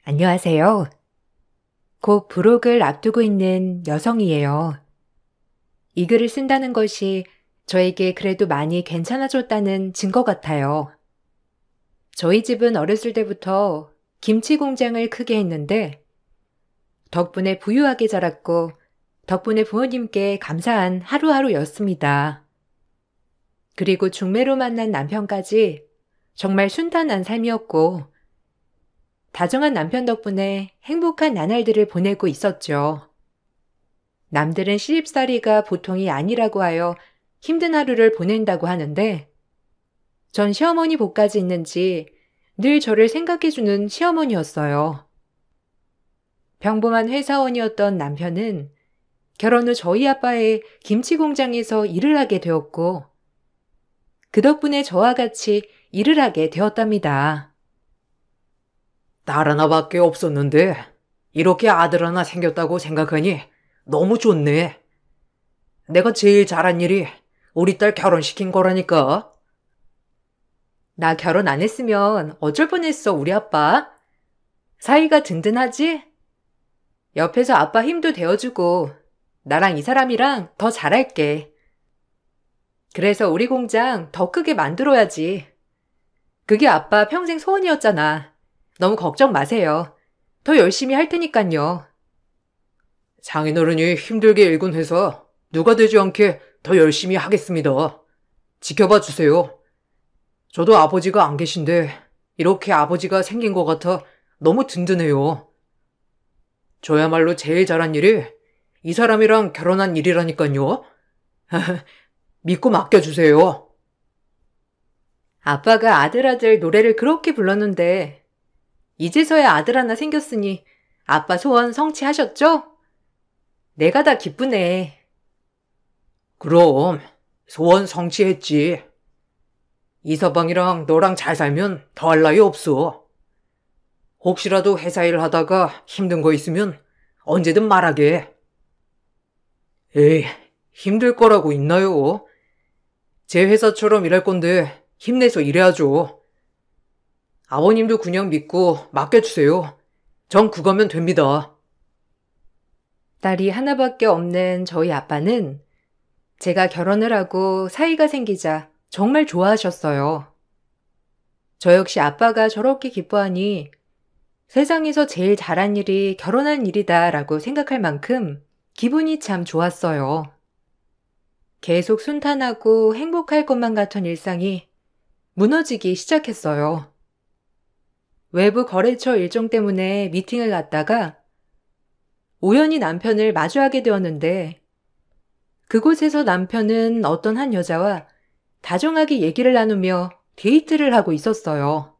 안녕하세요. 곧 부록을 앞두고 있는 여성이에요. 이 글을 쓴다는 것이 저에게 그래도 많이 괜찮아졌다는 증거 같아요. 저희 집은 어렸을 때부터 김치 공장을 크게 했는데 덕분에 부유하게 자랐고 덕분에 부모님께 감사한 하루하루였습니다. 그리고 중매로 만난 남편까지 정말 순탄한 삶이었고 다정한 남편 덕분에 행복한 나날들을 보내고 있었죠. 남들은 시집살이가 보통이 아니라고 하여 힘든 하루를 보낸다고 하는데 전 시어머니 복까지 있는지 늘 저를 생각해주는 시어머니였어요. 평범한 회사원이었던 남편은 결혼 후 저희 아빠의 김치 공장에서 일을 하게 되었고 그 덕분에 저와 같이 일을 하게 되었답니다. 딸 하나밖에 없었는데 이렇게 아들 하나 생겼다고 생각하니 너무 좋네. 내가 제일 잘한 일이 우리 딸 결혼시킨 거라니까. 나 결혼 안 했으면 어쩔 뻔했어, 우리 아빠. 사이가 든든하지? 옆에서 아빠 힘도 되어주고 나랑 이 사람이랑 더 잘할게. 그래서 우리 공장 더 크게 만들어야지. 그게 아빠 평생 소원이었잖아. 너무 걱정 마세요. 더 열심히 할 테니깐요. 장인어른이 힘들게 일군 회사 누가 되지 않게 더 열심히 하겠습니다. 지켜봐 주세요. 저도 아버지가 안 계신데 이렇게 아버지가 생긴 것 같아 너무 든든해요. 저야말로 제일 잘한 일이 이 사람이랑 결혼한 일이라니까요. 믿고 맡겨주세요. 아빠가 아들 노래를 그렇게 불렀는데 이제서야 아들 하나 생겼으니 아빠 소원 성취하셨죠? 내가 다 기쁘네. 그럼 소원 성취했지. 이서방이랑 너랑 잘 살면 더할 나위 없어. 혹시라도 회사 일 하다가 힘든 거 있으면 언제든 말하게. 에이, 힘들 거라고 있나요? 제 회사처럼 일할 건데 힘내서 일해야죠. 아버님도 그냥 믿고 맡겨주세요. 전 그거면 됩니다. 딸이 하나밖에 없는 저희 아빠는 제가 결혼을 하고 사이가 생기자 정말 좋아하셨어요. 저 역시 아빠가 저렇게 기뻐하니 세상에서 제일 잘한 일이 결혼한 일이다라고 생각할 만큼 기분이 참 좋았어요. 계속 순탄하고 행복할 것만 같은 일상이 무너지기 시작했어요. 외부 거래처 일정 때문에 미팅을 갔다가 우연히 남편을 마주하게 되었는데 그곳에서 남편은 어떤 한 여자와 다정하게 얘기를 나누며 데이트를 하고 있었어요.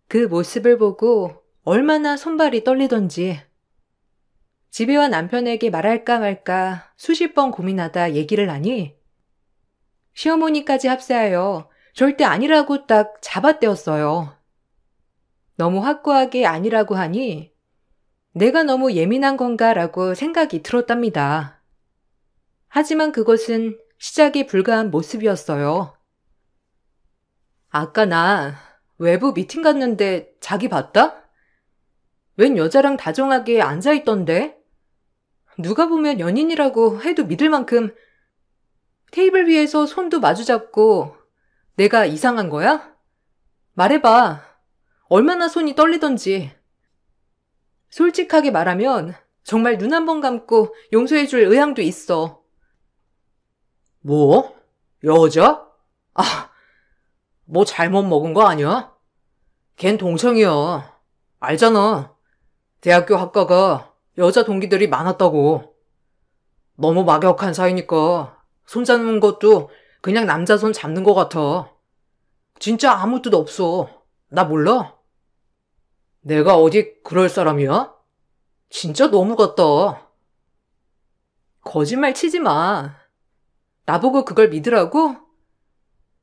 그 모습을 보고 얼마나 손발이 떨리던지 집에 와 남편에게 말할까 말까 수십 번 고민하다 얘기를 하니 시어머니까지 합세하여 절대 아니라고 딱 잡아떼었어요. 너무 확고하게 아니라고 하니 내가 너무 예민한 건가라고 생각이 들었답니다. 하지만 그것은 시작에 불과한 모습이었어요. 아까 나 외부 미팅 갔는데 자기 봤다? 웬 여자랑 다정하게 앉아있던데? 누가 보면 연인이라고 해도 믿을 만큼 테이블 위에서 손도 마주잡고 내가 이상한 거야? 말해봐. 얼마나 손이 떨리던지. 솔직하게 말하면 정말 눈 한 번 감고 용서해줄 의향도 있어. 뭐? 여자? 아, 뭐 잘못 먹은 거 아니야? 걘 동창이야. 알잖아. 대학교 학과가 여자 동기들이 많았다고. 너무 막역한 사이니까 손 잡는 것도 그냥 남자 손 잡는 것 같아. 진짜 아무 뜻 없어. 나 몰라? 내가 어디 그럴 사람이야? 진짜 너무 같다. 거짓말 치지 마. 나보고 그걸 믿으라고?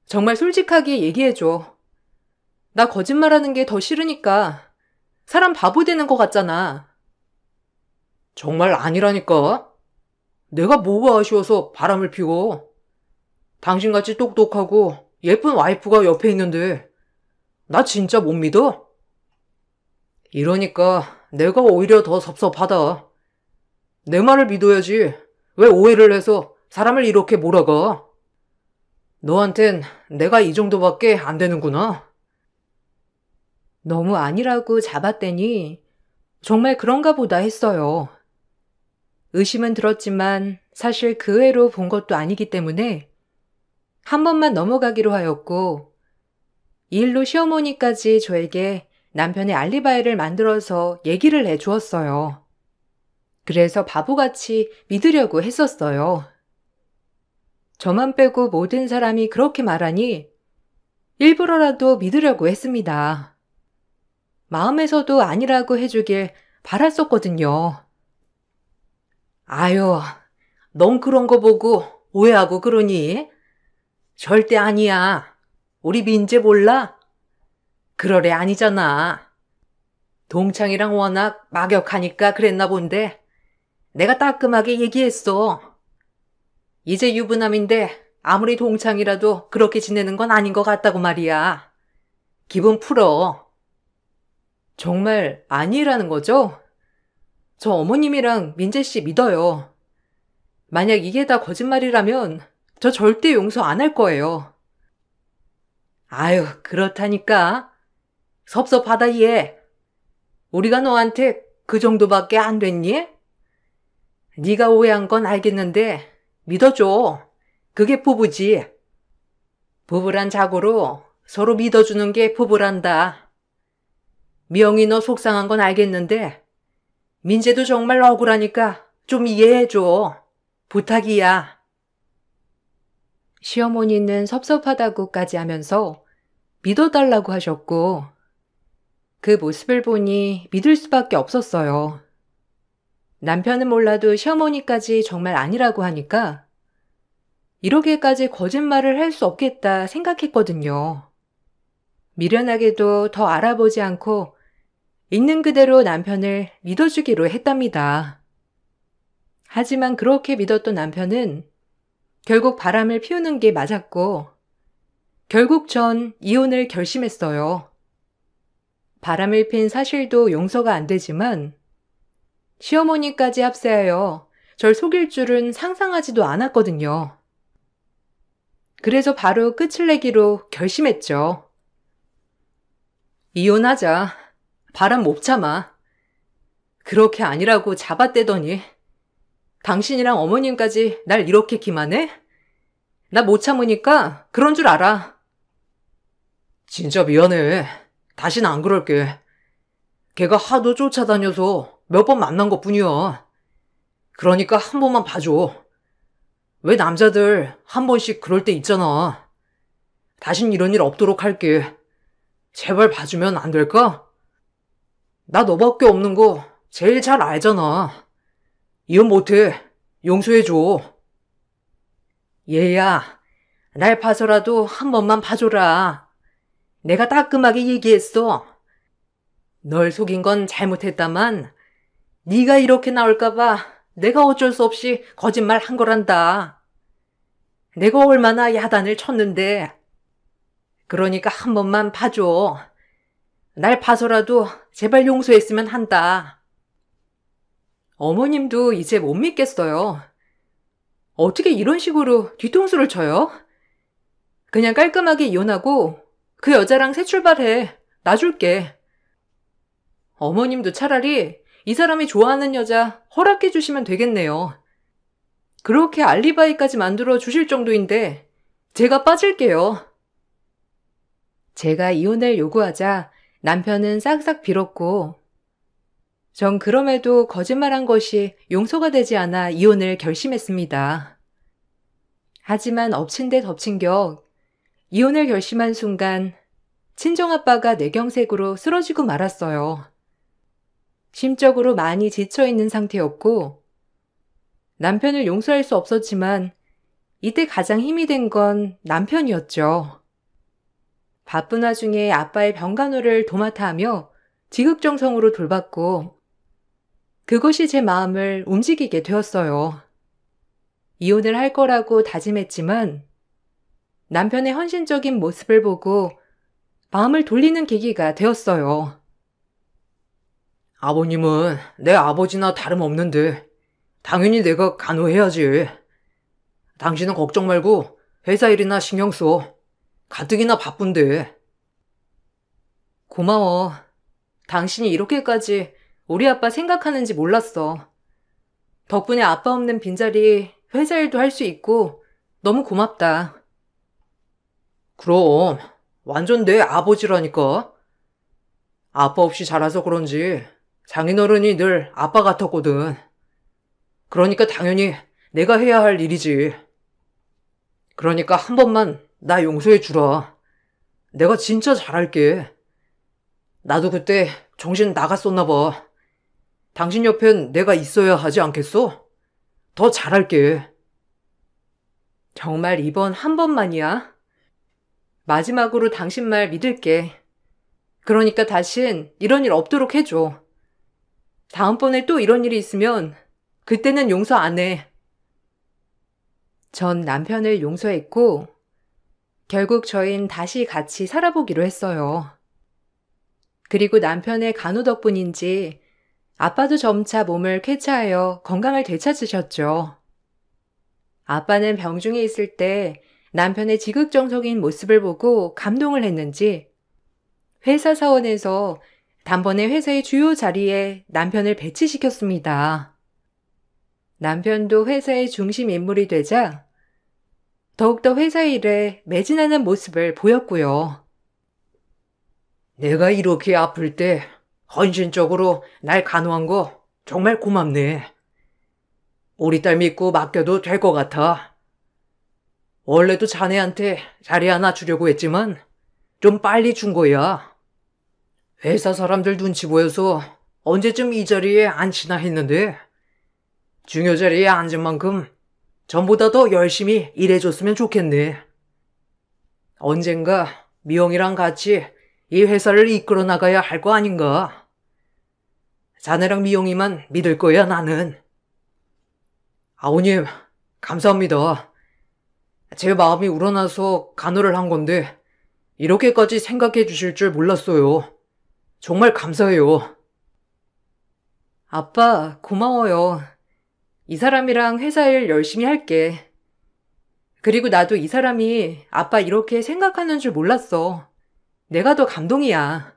정말 솔직하게 얘기해줘. 나 거짓말하는 게 더 싫으니까 사람 바보 되는 것 같잖아. 정말 아니라니까? 내가 뭐가 아쉬워서 바람을 피워. 당신같이 똑똑하고 예쁜 와이프가 옆에 있는데 나 진짜 못 믿어? 이러니까 내가 오히려 더 섭섭하다. 내 말을 믿어야지. 왜 오해를 해서 사람을 이렇게 몰아가? 너한텐 내가 이 정도밖에 안 되는구나. 너무 아니라고 잡았더니 정말 그런가 보다 했어요. 의심은 들었지만 사실 그 외로 본 것도 아니기 때문에 한 번만 넘어가기로 하였고, 이 일로 시어머니까지 저에게 남편의 알리바이를 만들어서 얘기를 해주었어요. 그래서 바보같이 믿으려고 했었어요. 저만 빼고 모든 사람이 그렇게 말하니 일부러라도 믿으려고 했습니다. 마음에서도 아니라고 해주길 바랐었거든요. 아유, 넌 그런 거 보고 오해하고 그러니? 절대 아니야. 우리 민재 몰라? 그럴 애 아니잖아. 동창이랑 워낙 막역하니까 그랬나 본데 내가 따끔하게 얘기했어. 이제 유부남인데 아무리 동창이라도 그렇게 지내는 건 아닌 것 같다고 말이야. 기분 풀어. 정말 아니라는 거죠? 저 어머님이랑 민재 씨 믿어요. 만약 이게 다 거짓말이라면 저 절대 용서 안 할 거예요. 아유, 그렇다니까. 섭섭하다 얘. 우리가 너한테 그 정도밖에 안 됐니? 네가 오해한 건 알겠는데 믿어줘. 그게 부부지. 부부란 자고로 서로 믿어주는 게 부부란다. 미영이 너 속상한 건 알겠는데 민재도 정말 억울하니까 좀 이해해줘. 부탁이야. 시어머니는 섭섭하다고까지 하면서 믿어달라고 하셨고, 그 모습을 보니 믿을 수밖에 없었어요. 남편은 몰라도 시어머니까지 정말 아니라고 하니까 이렇게까지 거짓말을 할 수 없겠다 생각했거든요. 미련하게도 더 알아보지 않고 있는 그대로 남편을 믿어주기로 했답니다. 하지만 그렇게 믿었던 남편은 결국 바람을 피우는 게 맞았고, 결국 전 이혼을 결심했어요. 바람을 핀 사실도 용서가 안 되지만 시어머니까지 합세하여 절 속일 줄은 상상하지도 않았거든요. 그래서 바로 끝을 내기로 결심했죠. 이혼하자. 바람 못 참아. 그렇게 아니라고 잡아떼더니 당신이랑 어머님까지 날 이렇게 기만해? 나 못 참으니까 그런 줄 알아. 진짜 미안해. 다신 안 그럴게. 걔가 하도 쫓아다녀서 몇 번 만난 것뿐이야. 그러니까 한 번만 봐줘. 왜 남자들 한 번씩 그럴 때 있잖아. 다신 이런 일 없도록 할게. 제발 봐주면 안 될까? 나 너밖에 없는 거 제일 잘 알잖아. 이혼 못해. 용서해줘. 얘야, 날 봐서라도 한 번만 봐줘라. 내가 따끔하게 얘기했어. 널 속인 건 잘못했다만 네가 이렇게 나올까봐 내가 어쩔 수 없이 거짓말 한 거란다. 내가 얼마나 야단을 쳤는데. 그러니까 한 번만 봐줘. 날 봐서라도 제발 용서했으면 한다. 어머님도 이제 못 믿겠어요. 어떻게 이런 식으로 뒤통수를 쳐요? 그냥 깔끔하게 이혼하고 그 여자랑 새 출발해. 놔줄게. 어머님도 차라리 이 사람이 좋아하는 여자 허락해 주시면 되겠네요. 그렇게 알리바이까지 만들어 주실 정도인데 제가 빠질게요. 제가 이혼을 요구하자 남편은 싹싹 빌었고, 전 그럼에도 거짓말한 것이 용서가 되지 않아 이혼을 결심했습니다. 하지만 엎친 데 덮친 격, 이혼을 결심한 순간 친정아빠가 뇌경색으로 쓰러지고 말았어요. 심적으로 많이 지쳐있는 상태였고, 남편을 용서할 수 없었지만 이때 가장 힘이 된 건 남편이었죠. 바쁜 와중에 아빠의 병간호를 도맡아 하며 지극정성으로 돌봤고, 그것이 제 마음을 움직이게 되었어요. 이혼을 할 거라고 다짐했지만 남편의 헌신적인 모습을 보고 마음을 돌리는 계기가 되었어요. 아버님은 내 아버지나 다름없는데 당연히 내가 간호해야지. 당신은 걱정 말고 회사 일이나 신경 써. 가뜩이나 바쁜데. 고마워. 당신이 이렇게까지 우리 아빠 생각하는지 몰랐어. 덕분에 아빠 없는 빈자리 회사 일도 할 수 있고 너무 고맙다. 그럼 완전 내 아버지라니까. 아빠 없이 자라서 그런지 장인어른이 늘 아빠 같았거든. 그러니까 당연히 내가 해야 할 일이지. 그러니까 한 번만 나 용서해 주라. 내가 진짜 잘할게. 나도 그때 정신 나갔었나 봐. 당신 옆엔 내가 있어야 하지 않겠어? 더 잘할게. 정말 이번 한 번만이야? 마지막으로 당신 말 믿을게. 그러니까 다신 이런 일 없도록 해줘. 다음번에 또 이런 일이 있으면 그때는 용서 안 해. 전 남편을 용서했고 결국 저흰 다시 같이 살아보기로 했어요. 그리고 남편의 간호 덕분인지 아빠도 점차 몸을 쾌차하여 건강을 되찾으셨죠. 아빠는 병중에 있을 때 남편의 지극정성인 모습을 보고 감동을 했는지 회사 사원에서 단번에 회사의 주요 자리에 남편을 배치시켰습니다. 남편도 회사의 중심 인물이 되자 더욱더 회사 일에 매진하는 모습을 보였고요. 내가 이렇게 아플 때 헌신적으로 날 간호한 거 정말 고맙네. 우리 딸 믿고 맡겨도 될 것 같아. 원래도 자네한테 자리 하나 주려고 했지만 좀 빨리 준 거야. 회사 사람들 눈치 보여서 언제쯤 이 자리에 앉히나 했는데 중요 자리에 앉은 만큼 전보다 더 열심히 일해줬으면 좋겠네. 언젠가 미영이랑 같이 이 회사를 이끌어 나가야 할 거 아닌가. 자네랑 미영이만 믿을 거야, 나는. 아버님, 감사합니다. 제 마음이 우러나서 간호를 한 건데 이렇게까지 생각해 주실 줄 몰랐어요. 정말 감사해요. 아빠, 고마워요. 이 사람이랑 회사 일 열심히 할게. 그리고 나도 이 사람이 아빠 이렇게 생각하는 줄 몰랐어. 내가 더 감동이야.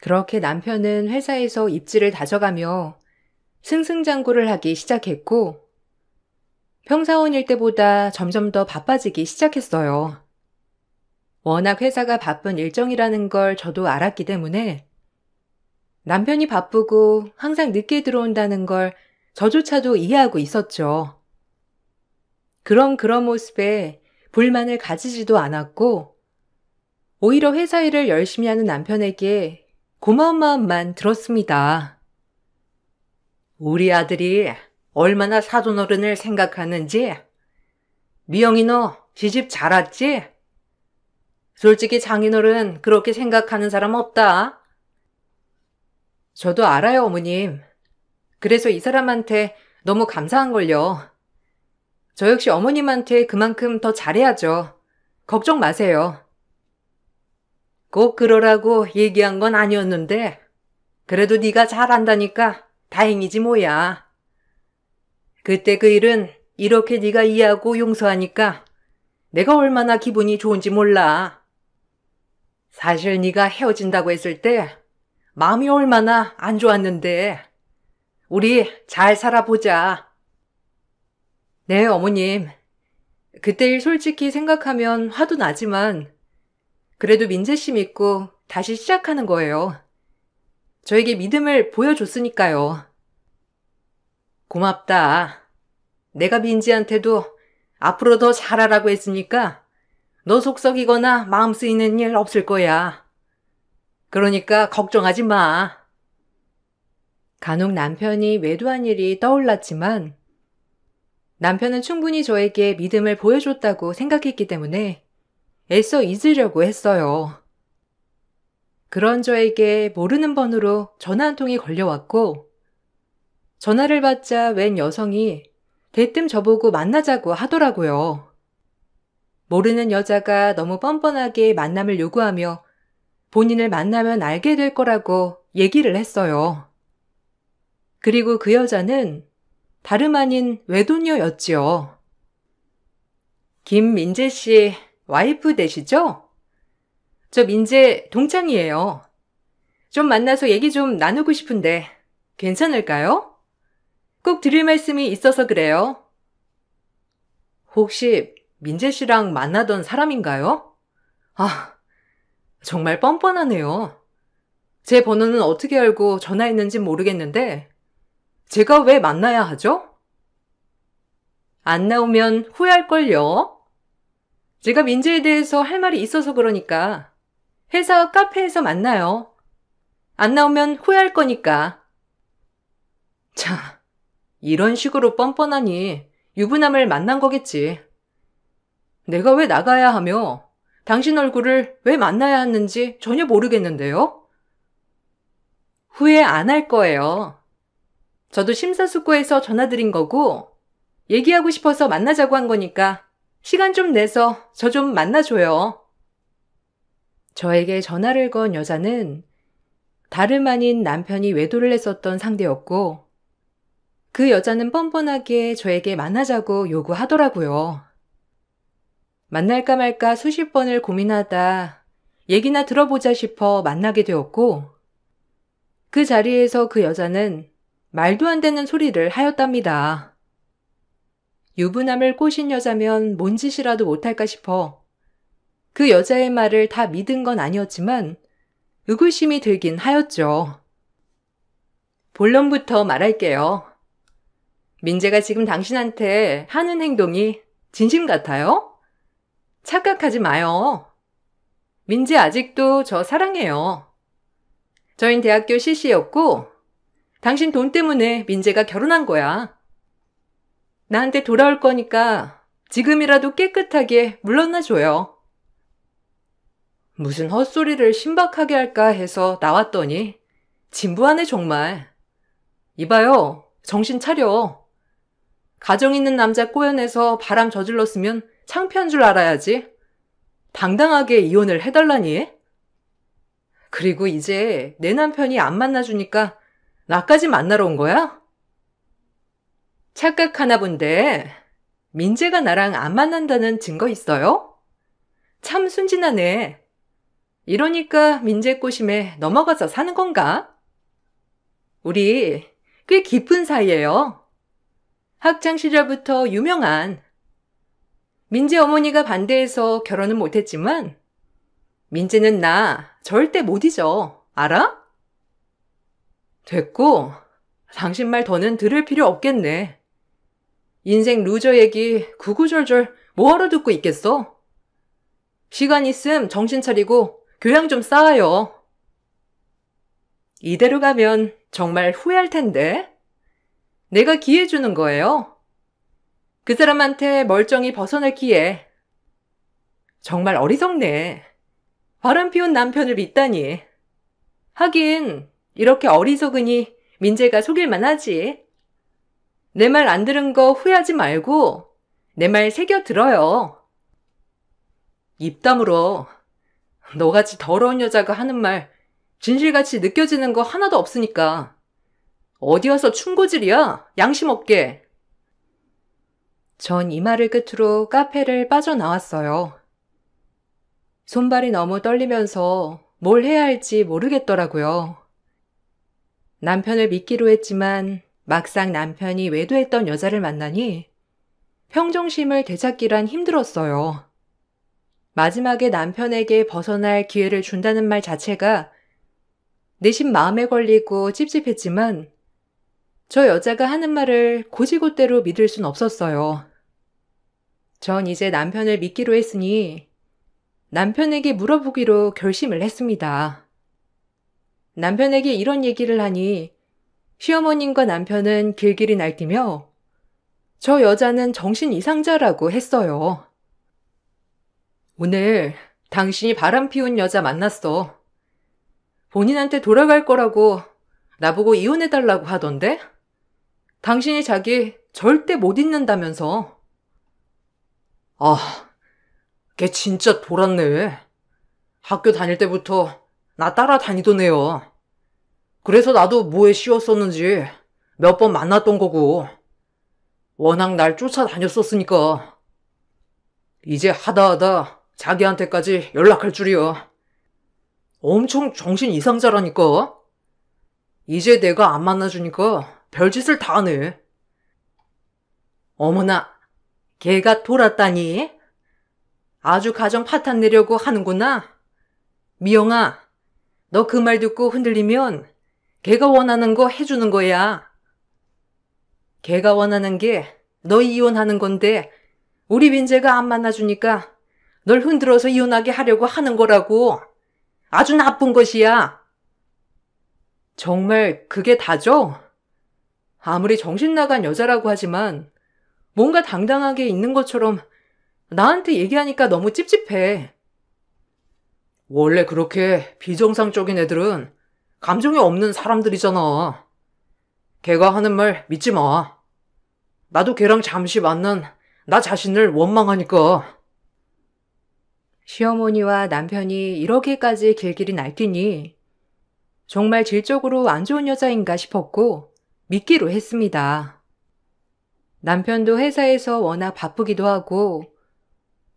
그렇게 남편은 회사에서 입지를 다져가며 승승장구를 하기 시작했고 평사원일 때보다 점점 더 바빠지기 시작했어요. 워낙 회사가 바쁜 일정이라는 걸 저도 알았기 때문에 남편이 바쁘고 항상 늦게 들어온다는 걸 저조차도 이해하고 있었죠. 그런 모습에 불만을 가지지도 않았고 오히려 회사 일을 열심히 하는 남편에게 고마운 마음만 들었습니다. 우리 아들이 얼마나 사돈어른을 생각하는지. 미영이 너 시집 잘 왔지? 솔직히 장인어른 그렇게 생각하는 사람 없다. 저도 알아요, 어머님. 그래서 이 사람한테 너무 감사한걸요. 저 역시 어머님한테 그만큼 더 잘해야죠. 걱정 마세요. 꼭 그러라고 얘기한 건 아니었는데 그래도 네가 잘한다니까 다행이지 뭐야. 그때 그 일은 이렇게 네가 이해하고 용서하니까 내가 얼마나 기분이 좋은지 몰라. 사실 네가 헤어진다고 했을 때 마음이 얼마나 안 좋았는데. 우리 잘 살아보자. 네, 어머님. 그때 일 솔직히 생각하면 화도 나지만 그래도 민재 씨 믿고 다시 시작하는 거예요. 저에게 믿음을 보여줬으니까요. 고맙다. 내가 민지한테도 앞으로 더 잘하라고 했으니까 너 속 썩이거나 마음 쓰이는 일 없을 거야. 그러니까 걱정하지 마. 간혹 남편이 외도한 일이 떠올랐지만 남편은 충분히 저에게 믿음을 보여줬다고 생각했기 때문에 애써 잊으려고 했어요. 그런 저에게 모르는 번호로 전화 한 통이 걸려왔고 전화를 받자 웬 여성이 대뜸 저보고 만나자고 하더라고요. 모르는 여자가 너무 뻔뻔하게 만남을 요구하며 본인을 만나면 알게 될 거라고 얘기를 했어요. 그리고 그 여자는 다름 아닌 외도녀였지요. 김민재 씨 와이프 되시죠? 저 민재 동창이에요. 좀 만나서 얘기 좀 나누고 싶은데 괜찮을까요? 꼭 드릴 말씀이 있어서 그래요. 혹시 민재 씨랑 만나던 사람인가요? 아, 정말 뻔뻔하네요. 제 번호는 어떻게 알고 전화했는지 모르겠는데 제가 왜 만나야 하죠? 안 나오면 후회할걸요. 제가 민재에 대해서 할 말이 있어서 그러니까 회사 카페에서 만나요. 안 나오면 후회할 거니까. 자, 이런 식으로 뻔뻔하니 유부남을 만난 거겠지. 내가 왜 나가야 하며 당신 얼굴을 왜 만나야 하는지 전혀 모르겠는데요. 후회 안 할 거예요. 저도 심사숙고해서 전화드린 거고 얘기하고 싶어서 만나자고 한 거니까 시간 좀 내서 저 좀 만나줘요. 저에게 전화를 건 여자는 다름 아닌 남편이 외도를 했었던 상대였고 그 여자는 뻔뻔하게 저에게 만나자고 요구하더라고요. 만날까 말까 수십 번을 고민하다 얘기나 들어보자 싶어 만나게 되었고 그 자리에서 그 여자는 말도 안 되는 소리를 하였답니다. 유부남을 꼬신 여자면 뭔 짓이라도 못할까 싶어 그 여자의 말을 다 믿은 건 아니었지만 의구심이 들긴 하였죠. 본론부터 말할게요. 민재가 지금 당신한테 하는 행동이 진심 같아요? 착각하지 마요. 민재 아직도 저 사랑해요. 저흰 대학교 CC였고 당신 돈 때문에 민재가 결혼한 거야. 나한테 돌아올 거니까 지금이라도 깨끗하게 물러나줘요. 무슨 헛소리를 신박하게 할까 해서 나왔더니 진부하네 정말. 이봐요, 정신 차려. 가정 있는 남자 꼬여내서 바람 저질렀으면 창피한 줄 알아야지. 당당하게 이혼을 해달라니. 그리고 이제 내 남편이 안 만나주니까 나까지 만나러 온 거야? 착각하나 본데 민재가 나랑 안 만난다는 증거 있어요? 참 순진하네. 이러니까 민재 꼬심에 넘어가서 사는 건가? 우리 꽤 깊은 사이예요. 학창 시절부터 유명한. 민재 어머니가 반대해서 결혼은 못했지만 민재는 나 절대 못 잊어. 알아? 됐고 당신 말 더는 들을 필요 없겠네. 인생 루저 얘기 구구절절 뭐하러 듣고 있겠어? 시간 있음 정신 차리고 교양 좀 쌓아요. 이대로 가면 정말 후회할 텐데. 내가 기회 주는 거예요. 그 사람한테 멀쩡히 벗어날 기회. 정말 어리석네. 바람 피운 남편을 믿다니. 하긴 이렇게 어리석으니 민재가 속일만 하지. 내 말 안 들은 거 후회하지 말고 내 말 새겨 들어요. 입 다물어. 너같이 더러운 여자가 하는 말 진실같이 느껴지는 거 하나도 없으니까. 어디 와서 충고질이야? 양심 없게. 전 이 말을 끝으로 카페를 빠져나왔어요. 손발이 너무 떨리면서 뭘 해야 할지 모르겠더라고요. 남편을 믿기로 했지만 막상 남편이 외도했던 여자를 만나니 평정심을 되찾기란 힘들었어요. 마지막에 남편에게 벗어날 기회를 준다는 말 자체가 내심 마음에 걸리고 찝찝했지만 저 여자가 하는 말을 곧이곧대로 믿을 순 없었어요. 전 이제 남편을 믿기로 했으니 남편에게 물어보기로 결심을 했습니다. 남편에게 이런 얘기를 하니 시어머님과 남편은 길길이 날뛰며 저 여자는 정신 이상자라고 했어요. 오늘 당신이 바람 피운 여자 만났어. 본인한테 돌아갈 거라고 나보고 이혼해달라고 하던데? 당신이 자기 절대 못 잊는다면서. 아, 걔 진짜 돌았네. 학교 다닐 때부터 나 따라다니던 애요. 그래서 나도 뭐에 씌웠었는지 몇 번 만났던 거고, 워낙 날 쫓아다녔었으니까. 이제 하다하다 자기한테까지 연락할 줄이야. 엄청 정신 이상자라니까. 이제 내가 안 만나주니까 별짓을 다 하네. 어머나, 걔가 돌았다니? 아주 가정 파탄 내려고 하는구나. 미영아, 너 그 말 듣고 흔들리면 걔가 원하는 거 해주는 거야. 걔가 원하는 게 너 이혼하는 건데 우리 민재가 안 만나주니까 널 흔들어서 이혼하게 하려고 하는 거라고. 아주 나쁜 것이야. 정말 그게 다죠? 아무리 정신 나간 여자라고 하지만 뭔가 당당하게 있는 것처럼 나한테 얘기하니까 너무 찝찝해. 원래 그렇게 비정상적인 애들은 감정이 없는 사람들이잖아. 걔가 하는 말 믿지 마. 나도 걔랑 잠시 만난 나 자신을 원망하니까. 시어머니와 남편이 이렇게까지 길길이 날뛰니 정말 질적으로 안 좋은 여자인가 싶었고 믿기로 했습니다. 남편도 회사에서 워낙 바쁘기도 하고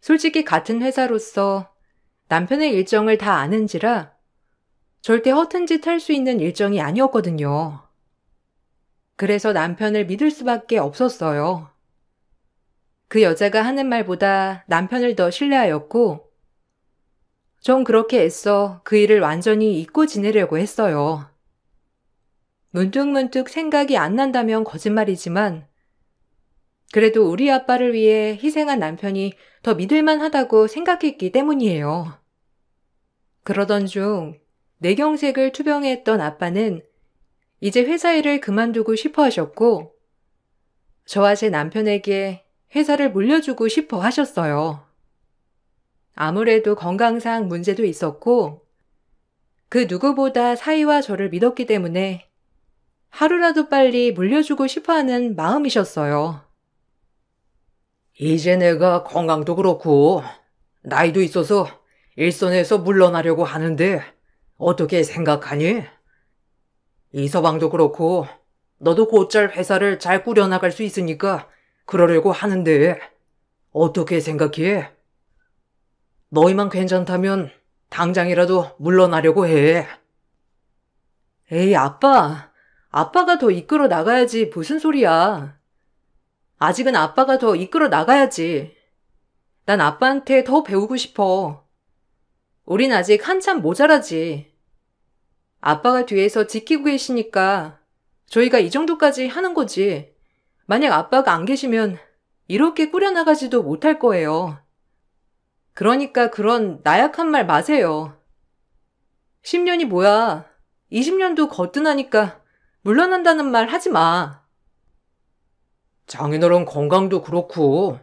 솔직히 같은 회사로서 남편의 일정을 다 아는지라 절대 허튼 짓 할 수 있는 일정이 아니었거든요. 그래서 남편을 믿을 수밖에 없었어요. 그 여자가 하는 말보다 남편을 더 신뢰하였고 전 그렇게 애써 그 일을 완전히 잊고 지내려고 했어요. 문득문득 생각이 안 난다면 거짓말이지만 그래도 우리 아빠를 위해 희생한 남편이 더 믿을만하다고 생각했기 때문이에요. 그러던 중 뇌경색을 투병했던 아빠는 이제 회사 일을 그만두고 싶어 하셨고 저와 제 남편에게 회사를 물려주고 싶어 하셨어요. 아무래도 건강상 문제도 있었고 그 누구보다 사위와 저를 믿었기 때문에 하루라도 빨리 물려주고 싶어하는 마음이셨어요. 이제 내가 건강도 그렇고 나이도 있어서 일선에서 물러나려고 하는데 어떻게 생각하니? 이서방도 그렇고 너도 곧잘 회사를 잘 꾸려나갈 수 있으니까 그러려고 하는데 어떻게 생각해? 너희만 괜찮다면 당장이라도 물러나려고 해. 에이, 아빠. 아빠가 더 이끌어 나가야지 무슨 소리야. 아직은 아빠가 더 이끌어 나가야지. 난 아빠한테 더 배우고 싶어. 우린 아직 한참 모자라지. 아빠가 뒤에서 지키고 계시니까 저희가 이 정도까지 하는 거지. 만약 아빠가 안 계시면 이렇게 꾸려나가지도 못할 거예요. 그러니까 그런 나약한 말 마세요. 10년이 뭐야. 20년도 거뜬하니까 물러난다는 말 하지 마. 장인어른 건강도 그렇고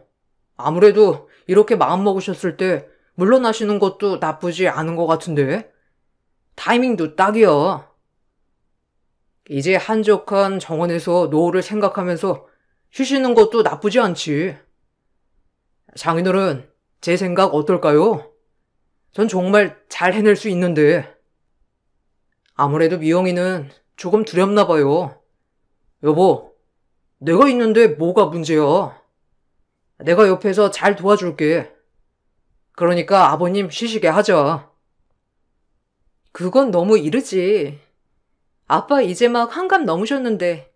아무래도 이렇게 마음먹으셨을 때 물러나시는 것도 나쁘지 않은 것 같은데 타이밍도 딱이야. 이제 한적한 정원에서 노후를 생각하면서 쉬시는 것도 나쁘지 않지. 장인어른 제 생각 어떨까요? 전 정말 잘 해낼 수 있는데. 아무래도 미영이는 조금 두렵나 봐요. 여보, 내가 있는데 뭐가 문제야? 내가 옆에서 잘 도와줄게. 그러니까 아버님 쉬시게 하자. 그건 너무 이르지. 아빠 이제 막 환갑 넘으셨는데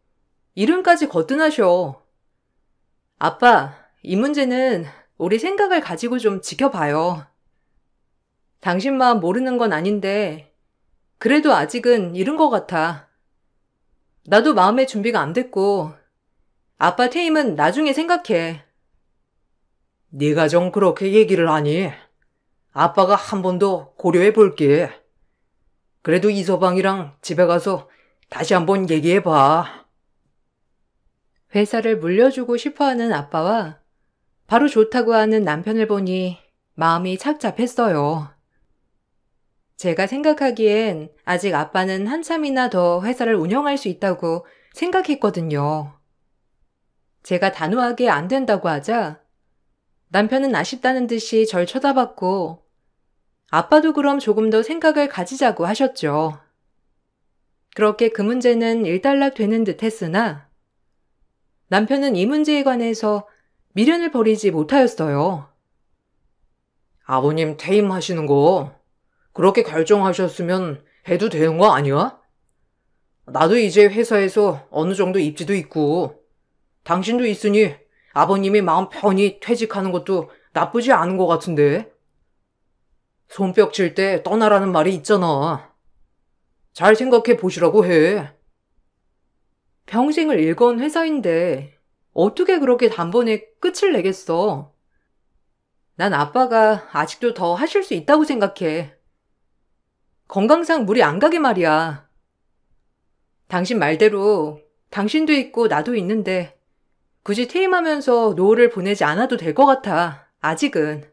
이름까지 거뜬하셔. 아빠, 이 문제는 우리 생각을 가지고 좀 지켜봐요. 당신 마음 모르는 건 아닌데 그래도 아직은 이른 것 같아. 나도 마음의 준비가 안 됐고 아빠 퇴임은 나중에 생각해. 네가 좀 그렇게 얘기를 하니 아빠가 한 번 더 고려해 볼게. 그래도 이서방이랑 집에 가서 다시 한번 얘기해 봐. 회사를 물려주고 싶어하는 아빠와 바로 좋다고 하는 남편을 보니 마음이 착잡했어요. 제가 생각하기엔 아직 아빠는 한참이나 더 회사를 운영할 수 있다고 생각했거든요. 제가 단호하게 안 된다고 하자 남편은 아쉽다는 듯이 절 쳐다봤고 아빠도 그럼 조금 더 생각을 가지자고 하셨죠. 그렇게 그 문제는 일단락되는 듯 했으나 남편은 이 문제에 관해서 미련을 버리지 못하였어요. 아버님 퇴임하시는 거 그렇게 결정하셨으면 해도 되는 거 아니야? 나도 이제 회사에서 어느 정도 입지도 있고 당신도 있으니 아버님이 마음 편히 퇴직하는 것도 나쁘지 않은 것 같은데. 손뼉 칠 때 떠나라는 말이 있잖아. 잘 생각해 보시라고 해. 평생을 일궈온 회사인데 어떻게 그렇게 단번에 끝을 내겠어. 난 아빠가 아직도 더 하실 수 있다고 생각해. 건강상 무리 안 가게 말이야. 당신 말대로 당신도 있고 나도 있는데 굳이 퇴임하면서 노후를 보내지 않아도 될 것 같아. 아직은.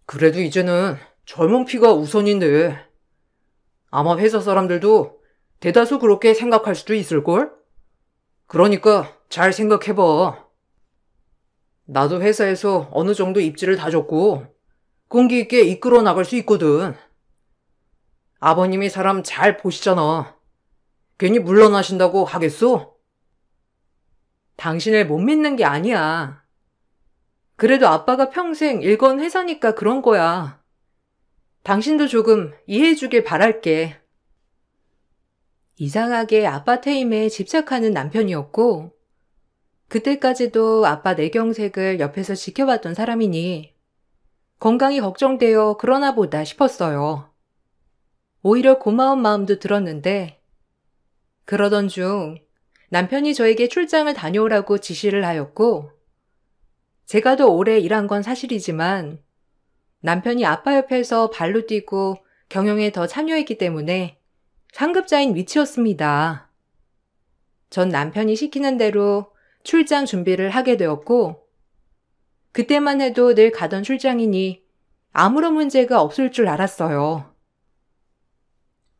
그래도 이제는 젊은 피가 우선인데. 아마 회사 사람들도 대다수 그렇게 생각할 수도 있을걸? 그러니까 잘 생각해봐. 나도 회사에서 어느 정도 입지를 다졌고 끈기 있게 이끌어 나갈 수 있거든. 아버님이 사람 잘 보시잖아. 괜히 물러나신다고 하겠어? 당신을 못 믿는 게 아니야. 그래도 아빠가 평생 일건 회사니까 그런 거야. 당신도 조금 이해해주길 바랄게. 이상하게 아빠 퇴임에 집착하는 남편이었고 그때까지도 아빠 내경색을 옆에서 지켜봤던 사람이니 건강이 걱정되어 그러나 보다 싶었어요. 오히려 고마운 마음도 들었는데 그러던 중 남편이 저에게 출장을 다녀오라고 지시를 하였고 제가 더 오래 일한 건 사실이지만 남편이 아빠 옆에서 발로 뛰고 경영에 더 참여했기 때문에 상급자인 위치였습니다. 전 남편이 시키는 대로 출장 준비를 하게 되었고 그때만 해도 늘 가던 출장이니 아무런 문제가 없을 줄 알았어요.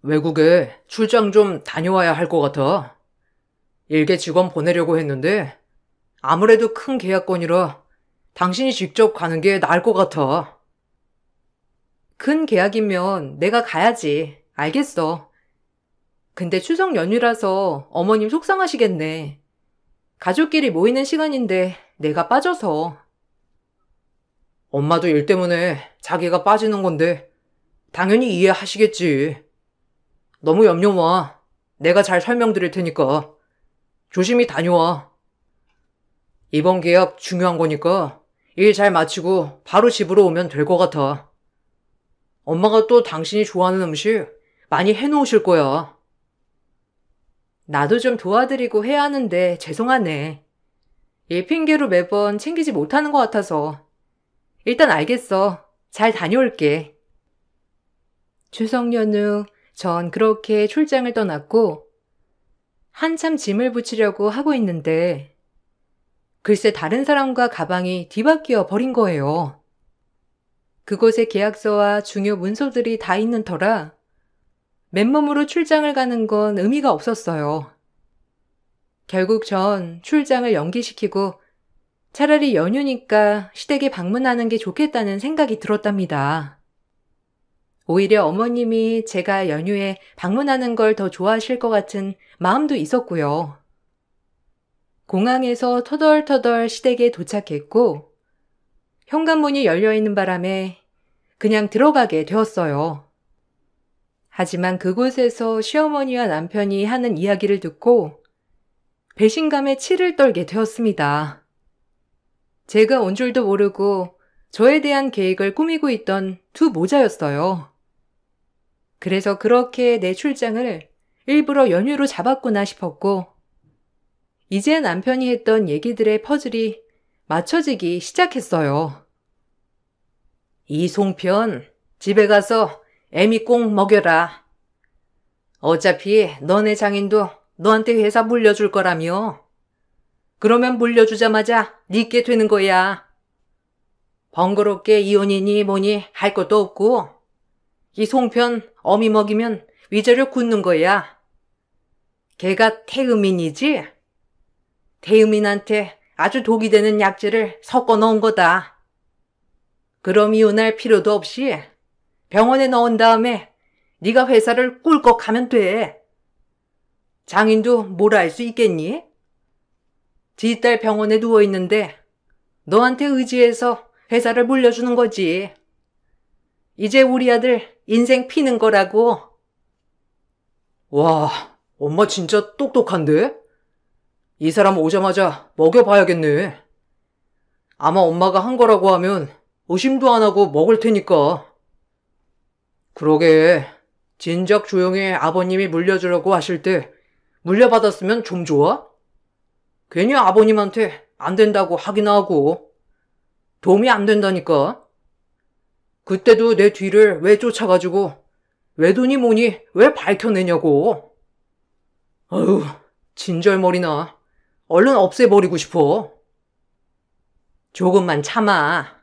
외국에 출장 좀 다녀와야 할 것 같아. 일개 직원 보내려고 했는데 아무래도 큰 계약건이라 당신이 직접 가는 게 나을 것 같아. 큰 계약이면 내가 가야지. 알겠어. 근데 추석 연휴라서 어머님 속상하시겠네. 가족끼리 모이는 시간인데 내가 빠져서. 엄마도 일 때문에 자기가 빠지는 건데 당연히 이해하시겠지. 너무 염려 마. 내가 잘 설명드릴 테니까 조심히 다녀와. 이번 계약 중요한 거니까 일 잘 마치고 바로 집으로 오면 될 것 같아. 엄마가 또 당신이 좋아하는 음식 많이 해놓으실 거야. 나도 좀 도와드리고 해야 하는데 죄송하네. 일 핑계로 매번 챙기지 못하는 것 같아서. 일단 알겠어. 잘 다녀올게. 추석 연휴 전 그렇게 출장을 떠났고 한참 짐을 붙이려고 하고 있는데 글쎄 다른 사람과 가방이 뒤바뀌어 버린 거예요. 그곳에 계약서와 중요 문서들이 다 있는 터라 맨몸으로 출장을 가는 건 의미가 없었어요. 결국 전 출장을 연기시키고 차라리 연휴니까 시댁에 방문하는 게 좋겠다는 생각이 들었답니다. 오히려 어머님이 제가 연휴에 방문하는 걸 더 좋아하실 것 같은 마음도 있었고요. 공항에서 터덜터덜 시댁에 도착했고 현관문이 열려있는 바람에 그냥 들어가게 되었어요. 하지만 그곳에서 시어머니와 남편이 하는 이야기를 듣고 배신감에 치를 떨게 되었습니다. 제가 온 줄도 모르고 저에 대한 계획을 꾸미고 있던 두 모자였어요. 그래서 그렇게 내 출장을 일부러 연휴로 잡았구나 싶었고 이제 남편이 했던 얘기들의 퍼즐이 맞춰지기 시작했어요. 이 송편 집에 가서 애미 꼭 먹여라. 어차피 너네 장인도 너한테 회사 물려줄 거라며. 그러면 물려주자마자 니께 되는 거야. 번거롭게 이혼이니 뭐니 할 것도 없고 이 송편 어미 먹이면 위자료 굳는 거야. 걔가 태음인이지? 태음인한테 아주 독이 되는 약재를 섞어 넣은 거다. 그럼 이혼할 필요도 없이 병원에 넣은 다음에 네가 회사를 꿀꺽 하면 돼. 장인도 뭐라 할 수 있겠니? 지딸 병원에 누워있는데 너한테 의지해서 회사를 물려주는 거지. 이제 우리 아들 인생 피는 거라고. 와, 엄마 진짜 똑똑한데? 이 사람 오자마자 먹여봐야겠네. 아마 엄마가 한 거라고 하면 의심도 안 하고 먹을 테니까. 그러게, 진작 조용히 아버님이 물려주려고 하실 때 물려받았으면 좀 좋아? 괜히 아버님한테 안 된다고 하긴 하고. 도움이 안 된다니까. 그때도 내 뒤를 왜 쫓아가지고 외도니 뭐니 왜 밝혀내냐고. 아유, 진절머리나. 얼른 없애버리고 싶어. 조금만 참아.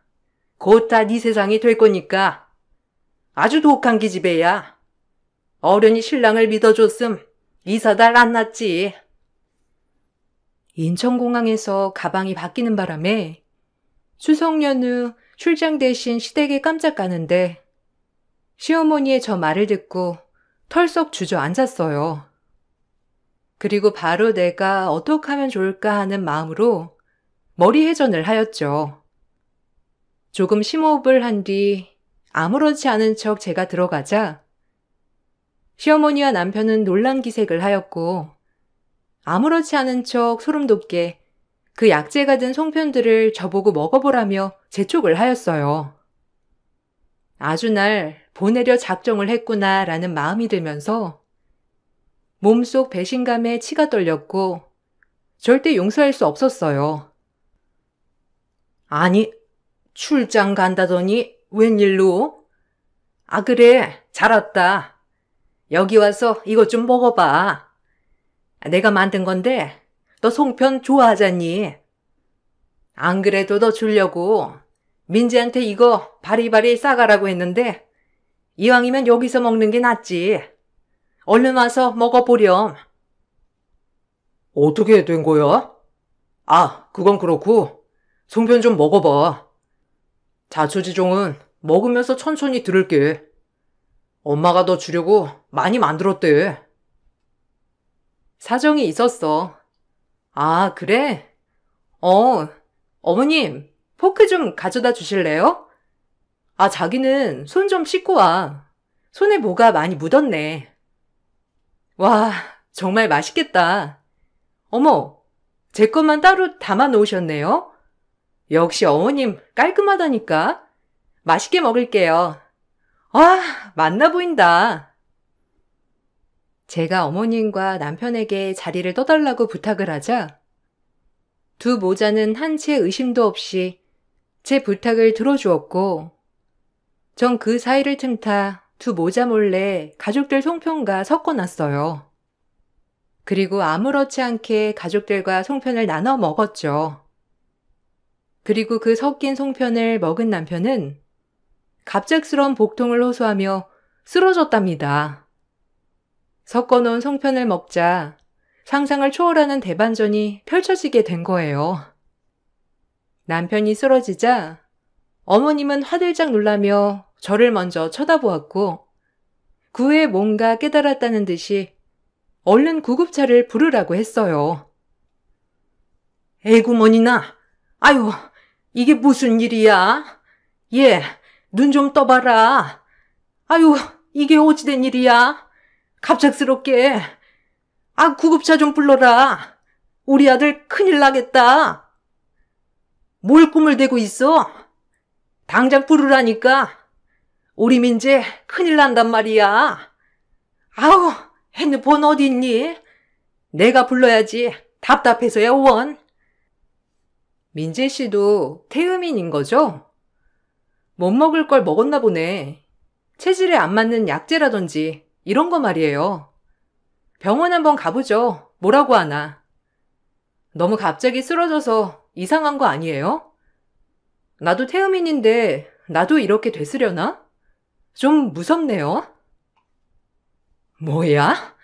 곧 다 네 세상이 될 거니까. 아주 독한 기집애야. 어련히 신랑을 믿어줬음 이사달 안 났지. 인천공항에서 가방이 바뀌는 바람에 추석 연휴 출장 대신 시댁에 깜짝 가는데 시어머니의 저 말을 듣고 털썩 주저앉았어요. 그리고 바로 내가 어떻게 하면 좋을까 하는 마음으로 머리 회전을 하였죠. 조금 심호흡을 한 뒤 아무렇지 않은 척 제가 들어가자 시어머니와 남편은 놀란 기색을 하였고 아무렇지 않은 척 소름 돋게 그 약재가 든 송편들을 저보고 먹어보라며 재촉을 하였어요. 아주 날 보내려 작정을 했구나라는 마음이 들면서 몸속 배신감에 치가 떨렸고 절대 용서할 수 없었어요. 아니, 출장 간다더니 웬일로? 아, 그래, 잘 왔다. 여기 와서 이것 좀 먹어봐. 내가 만든 건데 너 송편 좋아하잖니? 안 그래도 너 주려고 민지한테 이거 바리바리 싸가라고 했는데 이왕이면 여기서 먹는 게 낫지. 얼른 와서 먹어보렴. 어떻게 된 거야? 아, 그건 그렇고 송편 좀 먹어봐. 자초지종은 먹으면서 천천히 들을게. 엄마가 너 주려고 많이 만들었대. 사정이 있었어. 아, 그래? 어머님, 포크 좀 가져다 주실래요? 아, 자기는 손 좀 씻고 와. 손에 뭐가 많이 묻었네. 와, 정말 맛있겠다. 어머, 제 것만 따로 담아 놓으셨네요. 역시 어머님 깔끔하다니까. 맛있게 먹을게요. 아, 맛나 보인다. 제가 어머님과 남편에게 자리를 떠달라고 부탁을 하자 두 모자는 한 채 의심도 없이 제 부탁을 들어주었고 전 그 사이를 틈타 두 모자 몰래 가족들 송편과 섞어놨어요. 그리고 아무렇지 않게 가족들과 송편을 나눠 먹었죠. 그리고 그 섞인 송편을 먹은 남편은 갑작스러운 복통을 호소하며 쓰러졌답니다. 섞어놓은 송편을 먹자 상상을 초월하는 대반전이 펼쳐지게 된 거예요. 남편이 쓰러지자 어머님은 화들짝 놀라며 저를 먼저 쳐다보았고 그 후에 뭔가 깨달았다는 듯이 얼른 구급차를 부르라고 했어요. 에구머니나, 아유, 이게 무슨 일이야? 얘, 눈 좀 떠봐라. 아유, 이게 어찌된 일이야? 갑작스럽게. 아, 구급차 좀 불러라. 우리 아들 큰일 나겠다. 뭘 꿈을 대고 있어? 당장 부르라니까. 우리 민재 큰일 난단 말이야. 아우, 핸드폰 어디 있니? 내가 불러야지. 답답해서야 원. 민재 씨도 태음인인 거죠? 못 먹을 걸 먹었나 보네. 체질에 안 맞는 약재라든지 이런 거 말이에요. 병원 한번 가보죠. 뭐라고 하나. 너무 갑자기 쓰러져서 이상한 거 아니에요? 나도 태음인인데 나도 이렇게 됐으려나? 좀 무섭네요. 뭐야?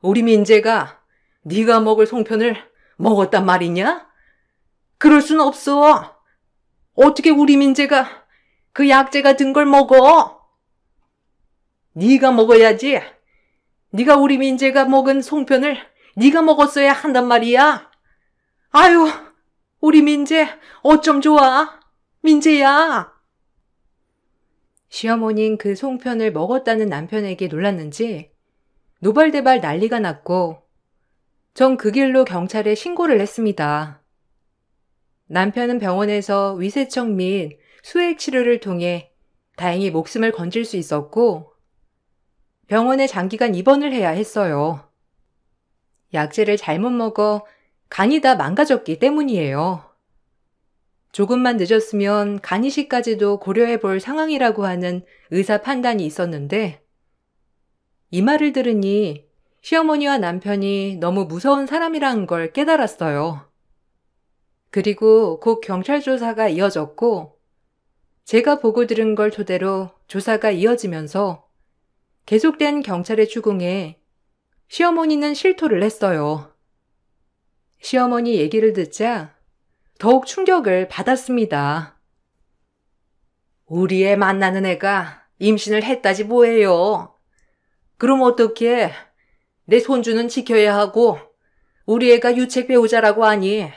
우리 민재가 네가 먹을 송편을 먹었단 말이냐? 그럴 순 없어. 어떻게 우리 민재가 그 약재가 든 걸 먹어? 네가 먹어야지. 네가 우리 민재가 먹은 송편을 네가 먹었어야 한단 말이야. 아유, 우리 민재 어쩜 좋아. 민재야. 시어머니는 그 송편을 먹었다는 남편에게 놀랐는지 노발대발 난리가 났고 전 그 길로 경찰에 신고를 했습니다. 남편은 병원에서 위세청 및 수액 치료를 통해 다행히 목숨을 건질 수 있었고 병원에 장기간 입원을 해야 했어요. 약재를 잘못 먹어 간이 다 망가졌기 때문이에요. 조금만 늦었으면 간 이식까지도 고려해 볼 상황이라고 하는 의사 판단이 있었는데 이 말을 들으니 시어머니와 남편이 너무 무서운 사람이라는 걸 깨달았어요. 그리고 곧 경찰 조사가 이어졌고 제가 보고 들은 걸 토대로 조사가 이어지면서 계속된 경찰의 추궁에 시어머니는 실토를 했어요. 시어머니 얘기를 듣자 더욱 충격을 받았습니다. 우리 애 만나는 애가 임신을 했다지 뭐예요. 그럼 어떻게 내 손주는 지켜야 하고 우리 애가 유책 배우자라고 하니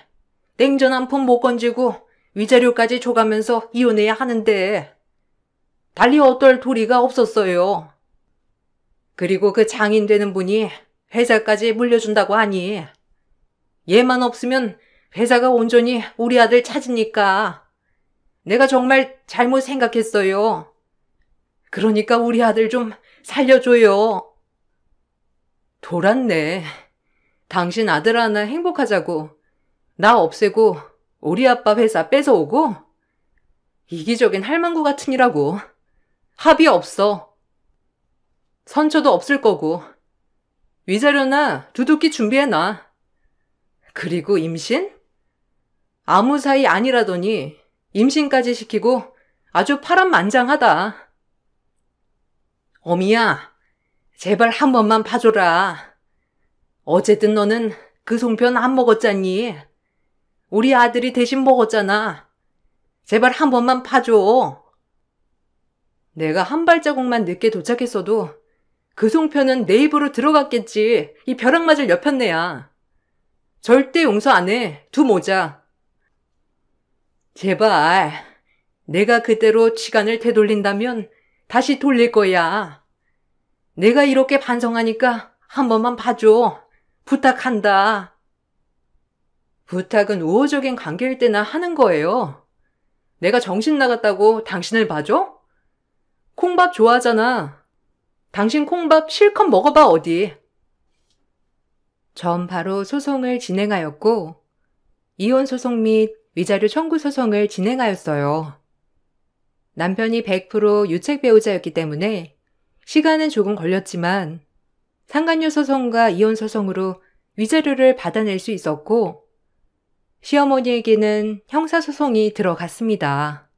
냉전 한 푼 못 건지고 위자료까지 줘가면서 이혼해야 하는데 달리 어떨 도리가 없었어요. 그리고 그 장인 되는 분이 회사까지 물려준다고 하니 얘만 없으면 회사가 온전히 우리 아들 찾으니까 내가 정말 잘못 생각했어요. 그러니까 우리 아들 좀 살려줘요. 돌았네. 당신 아들 하나 행복하자고 나 없애고 우리 아빠 회사 뺏어오고 이기적인 할망구 같으니라고. 합의 없어. 선처도 없을 거고 위자료나 두둑기 준비해놔. 그리고 임신? 아무 사이 아니라더니 임신까지 시키고 아주 파란만장하다. 어미야, 제발 한 번만 봐줘라. 어쨌든 너는 그 송편 안 먹었잖니. 우리 아들이 대신 먹었잖아. 제발 한 번만 봐줘. 내가 한 발자국만 늦게 도착했어도 그 송편은 내 입으로 들어갔겠지. 이 벼락 맞을 여편네야. 절대 용서 안 해. 두 모자. 제발 내가 그대로 시간을 되돌린다면 다시 돌릴 거야. 내가 이렇게 반성하니까 한 번만 봐줘. 부탁한다. 부탁은 우호적인 관계일 때나 하는 거예요. 내가 정신 나갔다고 당신을 봐줘? 콩밥 좋아하잖아. 당신 콩밥 실컷 먹어봐 어디. 전 바로 소송을 진행하였고 이혼 소송 및 위자료 청구 소송을 진행하였어요. 남편이 100% 유책 배우자였기 때문에 시간은 조금 걸렸지만 상간녀 소송과 이혼 소송으로 위자료를 받아낼 수 있었고 시어머니에게는 형사소송이 들어갔습니다.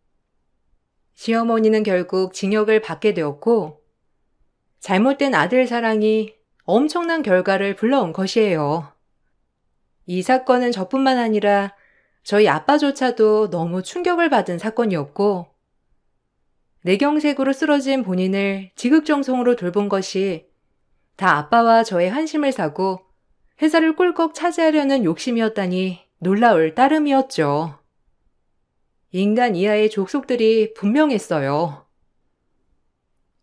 시어머니는 결국 징역을 받게 되었고 잘못된 아들 사랑이 엄청난 결과를 불러온 것이에요. 이 사건은 저뿐만 아니라 저희 아빠조차도 너무 충격을 받은 사건이었고 뇌경색으로 쓰러진 본인을 지극정성으로 돌본 것이 다 아빠와 저의 한심을 사고 회사를 꿀꺽 차지하려는 욕심이었다니 놀라울 따름이었죠. 인간 이하의 족속들이 분명했어요.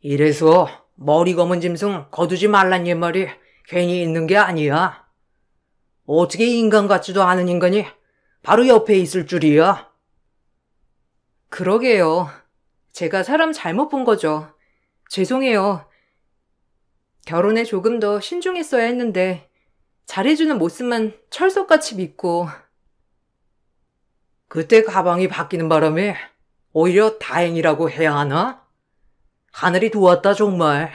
이래서 머리 검은 짐승 거두지 말란 옛말이 괜히 있는 게 아니야. 어떻게 인간 같지도 않은 인간이 바로 옆에 있을 줄이야. 그러게요. 제가 사람 잘못 본 거죠. 죄송해요. 결혼에 조금 더 신중했어야 했는데 잘해주는 모습만 철석같이 믿고. 그때 가방이 바뀌는 바람에 오히려 다행이라고 해야 하나? 하늘이 도왔다 정말.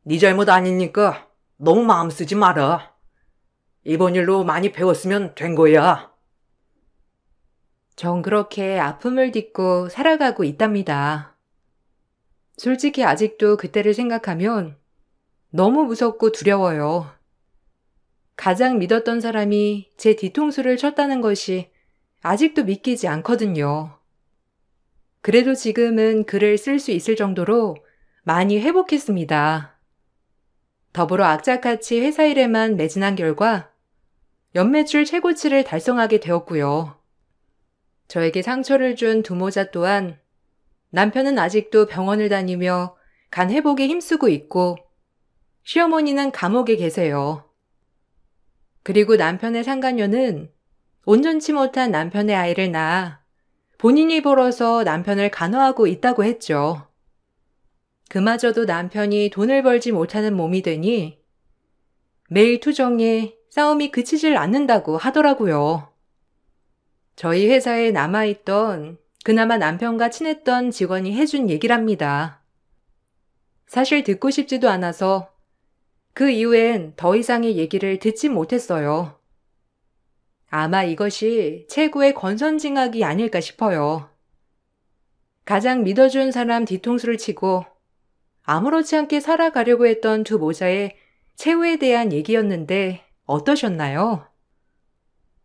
네 잘못 아니니까 너무 마음 쓰지 마라. 이번 일로 많이 배웠으면 된 거야. 전 그렇게 아픔을 딛고 살아가고 있답니다. 솔직히 아직도 그때를 생각하면 너무 무섭고 두려워요. 가장 믿었던 사람이 제 뒤통수를 쳤다는 것이 아직도 믿기지 않거든요. 그래도 지금은 글을 쓸 수 있을 정도로 많이 회복했습니다. 더불어 악착같이 회사 일에만 매진한 결과 연매출 최고치를 달성하게 되었고요. 저에게 상처를 준 두모자 또한 남편은 아직도 병원을 다니며 간 회복에 힘쓰고 있고 시어머니는 감옥에 계세요. 그리고 남편의 상간녀는 온전치 못한 남편의 아이를 낳아 본인이 벌어서 남편을 간호하고 있다고 했죠. 그마저도 남편이 돈을 벌지 못하는 몸이 되니 매일 투정에 싸움이 그치질 않는다고 하더라고요. 저희 회사에 남아있던 그나마 남편과 친했던 직원이 해준 얘기랍니다. 사실 듣고 싶지도 않아서 그 이후엔 더 이상의 얘기를 듣지 못했어요. 아마 이것이 최고의 권선징악이 아닐까 싶어요. 가장 믿어준 사람 뒤통수를 치고 아무렇지 않게 살아가려고 했던 두 모자의 최후에 대한 얘기였는데 어떠셨나요?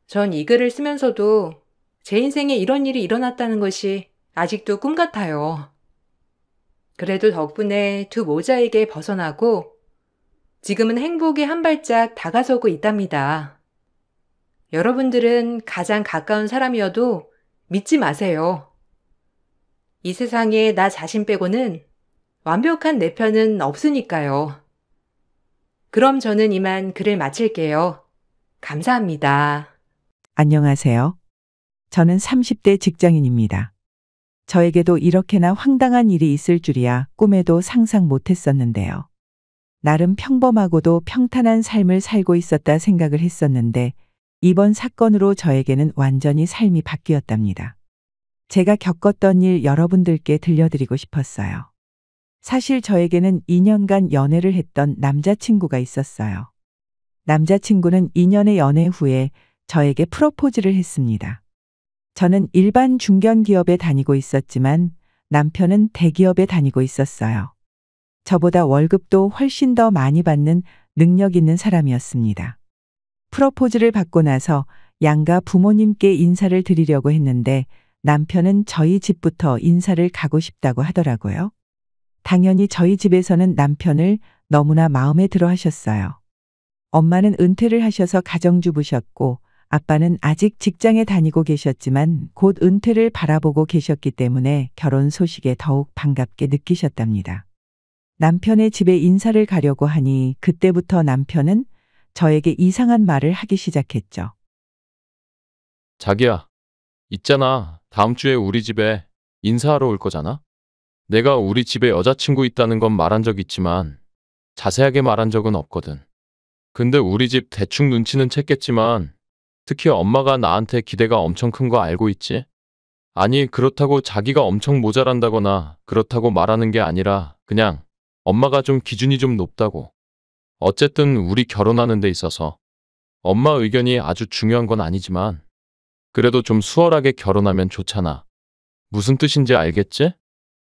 전 이 글을 쓰면서도 제 인생에 이런 일이 일어났다는 것이 아직도 꿈 같아요. 그래도 덕분에 두 모자에게 벗어나고 지금은 행복에 한 발짝 다가서고 있답니다. 여러분들은 가장 가까운 사람이어도 믿지 마세요. 이 세상에 나 자신 빼고는 완벽한 내 편은 없으니까요. 그럼 저는 이만 글을 마칠게요. 감사합니다. 안녕하세요. 저는 30대 직장인입니다. 저에게도 이렇게나 황당한 일이 있을 줄이야 꿈에도 상상 못했었는데요. 나름 평범하고도 평탄한 삶을 살고 있었다 생각을 했었는데 이번 사건으로 저에게는 완전히 삶이 바뀌었답니다. 제가 겪었던 일 여러분들께 들려드리고 싶었어요. 사실 저에게는 2년간 연애를 했던 남자친구가 있었어요. 남자친구는 2년의 연애 후에 저에게 프로포즈를 했습니다. 저는 일반 중견기업에 다니고 있었지만 남편은 대기업에 다니고 있었어요. 저보다 월급도 훨씬 더 많이 받는 능력 있는 사람이었습니다. 프로포즈를 받고 나서 양가 부모님께 인사를 드리려고 했는데 남편은 저희 집부터 인사를 가고 싶다고 하더라고요. 당연히 저희 집에서는 남편을 너무나 마음에 들어 하셨어요. 엄마는 은퇴를 하셔서 가정주부셨고 아빠는 아직 직장에 다니고 계셨지만 곧 은퇴를 바라보고 계셨기 때문에 결혼 소식에 더욱 반갑게 느끼셨답니다. 남편의 집에 인사를 가려고 하니 그때부터 남편은 저에게 이상한 말을 하기 시작했죠. 자기야, 있잖아. 다음 주에 우리 집에 인사하러 올 거잖아? 내가 우리 집에 여자친구 있다는 건 말한 적 있지만 자세하게 말한 적은 없거든. 근데 우리 집 대충 눈치는 챘겠지만 특히 엄마가 나한테 기대가 엄청 큰 거 알고 있지? 아니, 그렇다고 자기가 엄청 모자란다거나 그렇다고 말하는 게 아니라 그냥 엄마가 좀 기준이 좀 높다고. 어쨌든 우리 결혼하는 데 있어서 엄마 의견이 아주 중요한 건 아니지만 그래도 좀 수월하게 결혼하면 좋잖아. 무슨 뜻인지 알겠지?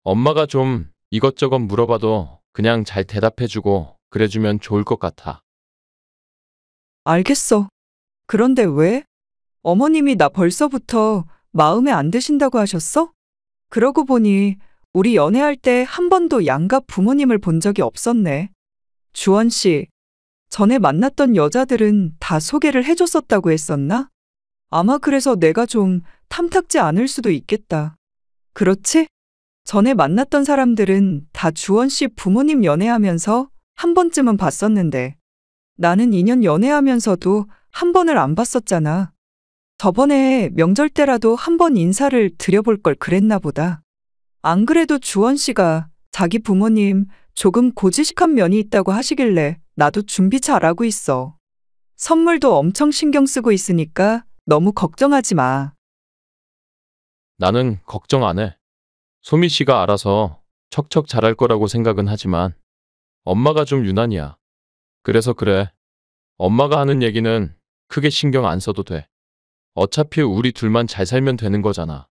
엄마가 좀 이것저것 물어봐도 그냥 잘 대답해주고 그래주면 좋을 것 같아. 알겠어. 그런데 왜? 어머님이 나 벌써부터 마음에 안 드신다고 하셨어? 그러고 보니 우리 연애할 때 한 번도 양가 부모님을 본 적이 없었네. 주원 씨, 전에 만났던 여자들은 다 소개를 해줬었다고 했었나? 아마 그래서 내가 좀 탐탁지 않을 수도 있겠다. 그렇지? 전에 만났던 사람들은 다 주원 씨 부모님 연애하면서 한 번쯤은 봤었는데 나는 2년 연애하면서도 한 번을 안 봤었잖아. 저번에 명절 때라도 한 번 인사를 드려볼 걸 그랬나 보다. 안 그래도 주원 씨가 자기 부모님 조금 고지식한 면이 있다고 하시길래 나도 준비 잘하고 있어. 선물도 엄청 신경 쓰고 있으니까 너무 걱정하지 마. 나는 걱정 안 해. 소미 씨가 알아서 척척 잘할 거라고 생각은 하지만 엄마가 좀 유난이야. 그래서 그래. 엄마가 하는 얘기는 크게 신경 안 써도 돼. 어차피 우리 둘만 잘 살면 되는 거잖아.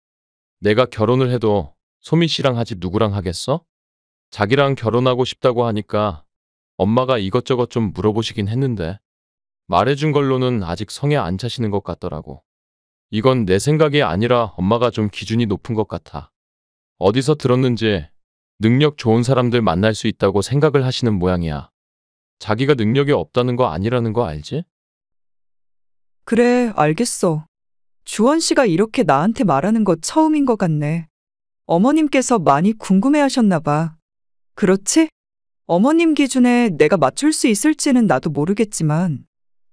내가 결혼을 해도 소미 씨랑 하지 누구랑 하겠어? 자기랑 결혼하고 싶다고 하니까 엄마가 이것저것 좀 물어보시긴 했는데 말해준 걸로는 아직 성에 안 차시는 것 같더라고. 이건 내 생각이 아니라 엄마가 좀 기준이 높은 것 같아. 어디서 들었는지 능력 좋은 사람들 만날 수 있다고 생각을 하시는 모양이야. 자기가 능력이 없다는 거 아니라는 거 알지? 그래, 알겠어. 주원 씨가 이렇게 나한테 말하는 거 처음인 것 같네. 어머님께서 많이 궁금해 하셨나 봐. 그렇지? 어머님 기준에 내가 맞출 수 있을지는 나도 모르겠지만,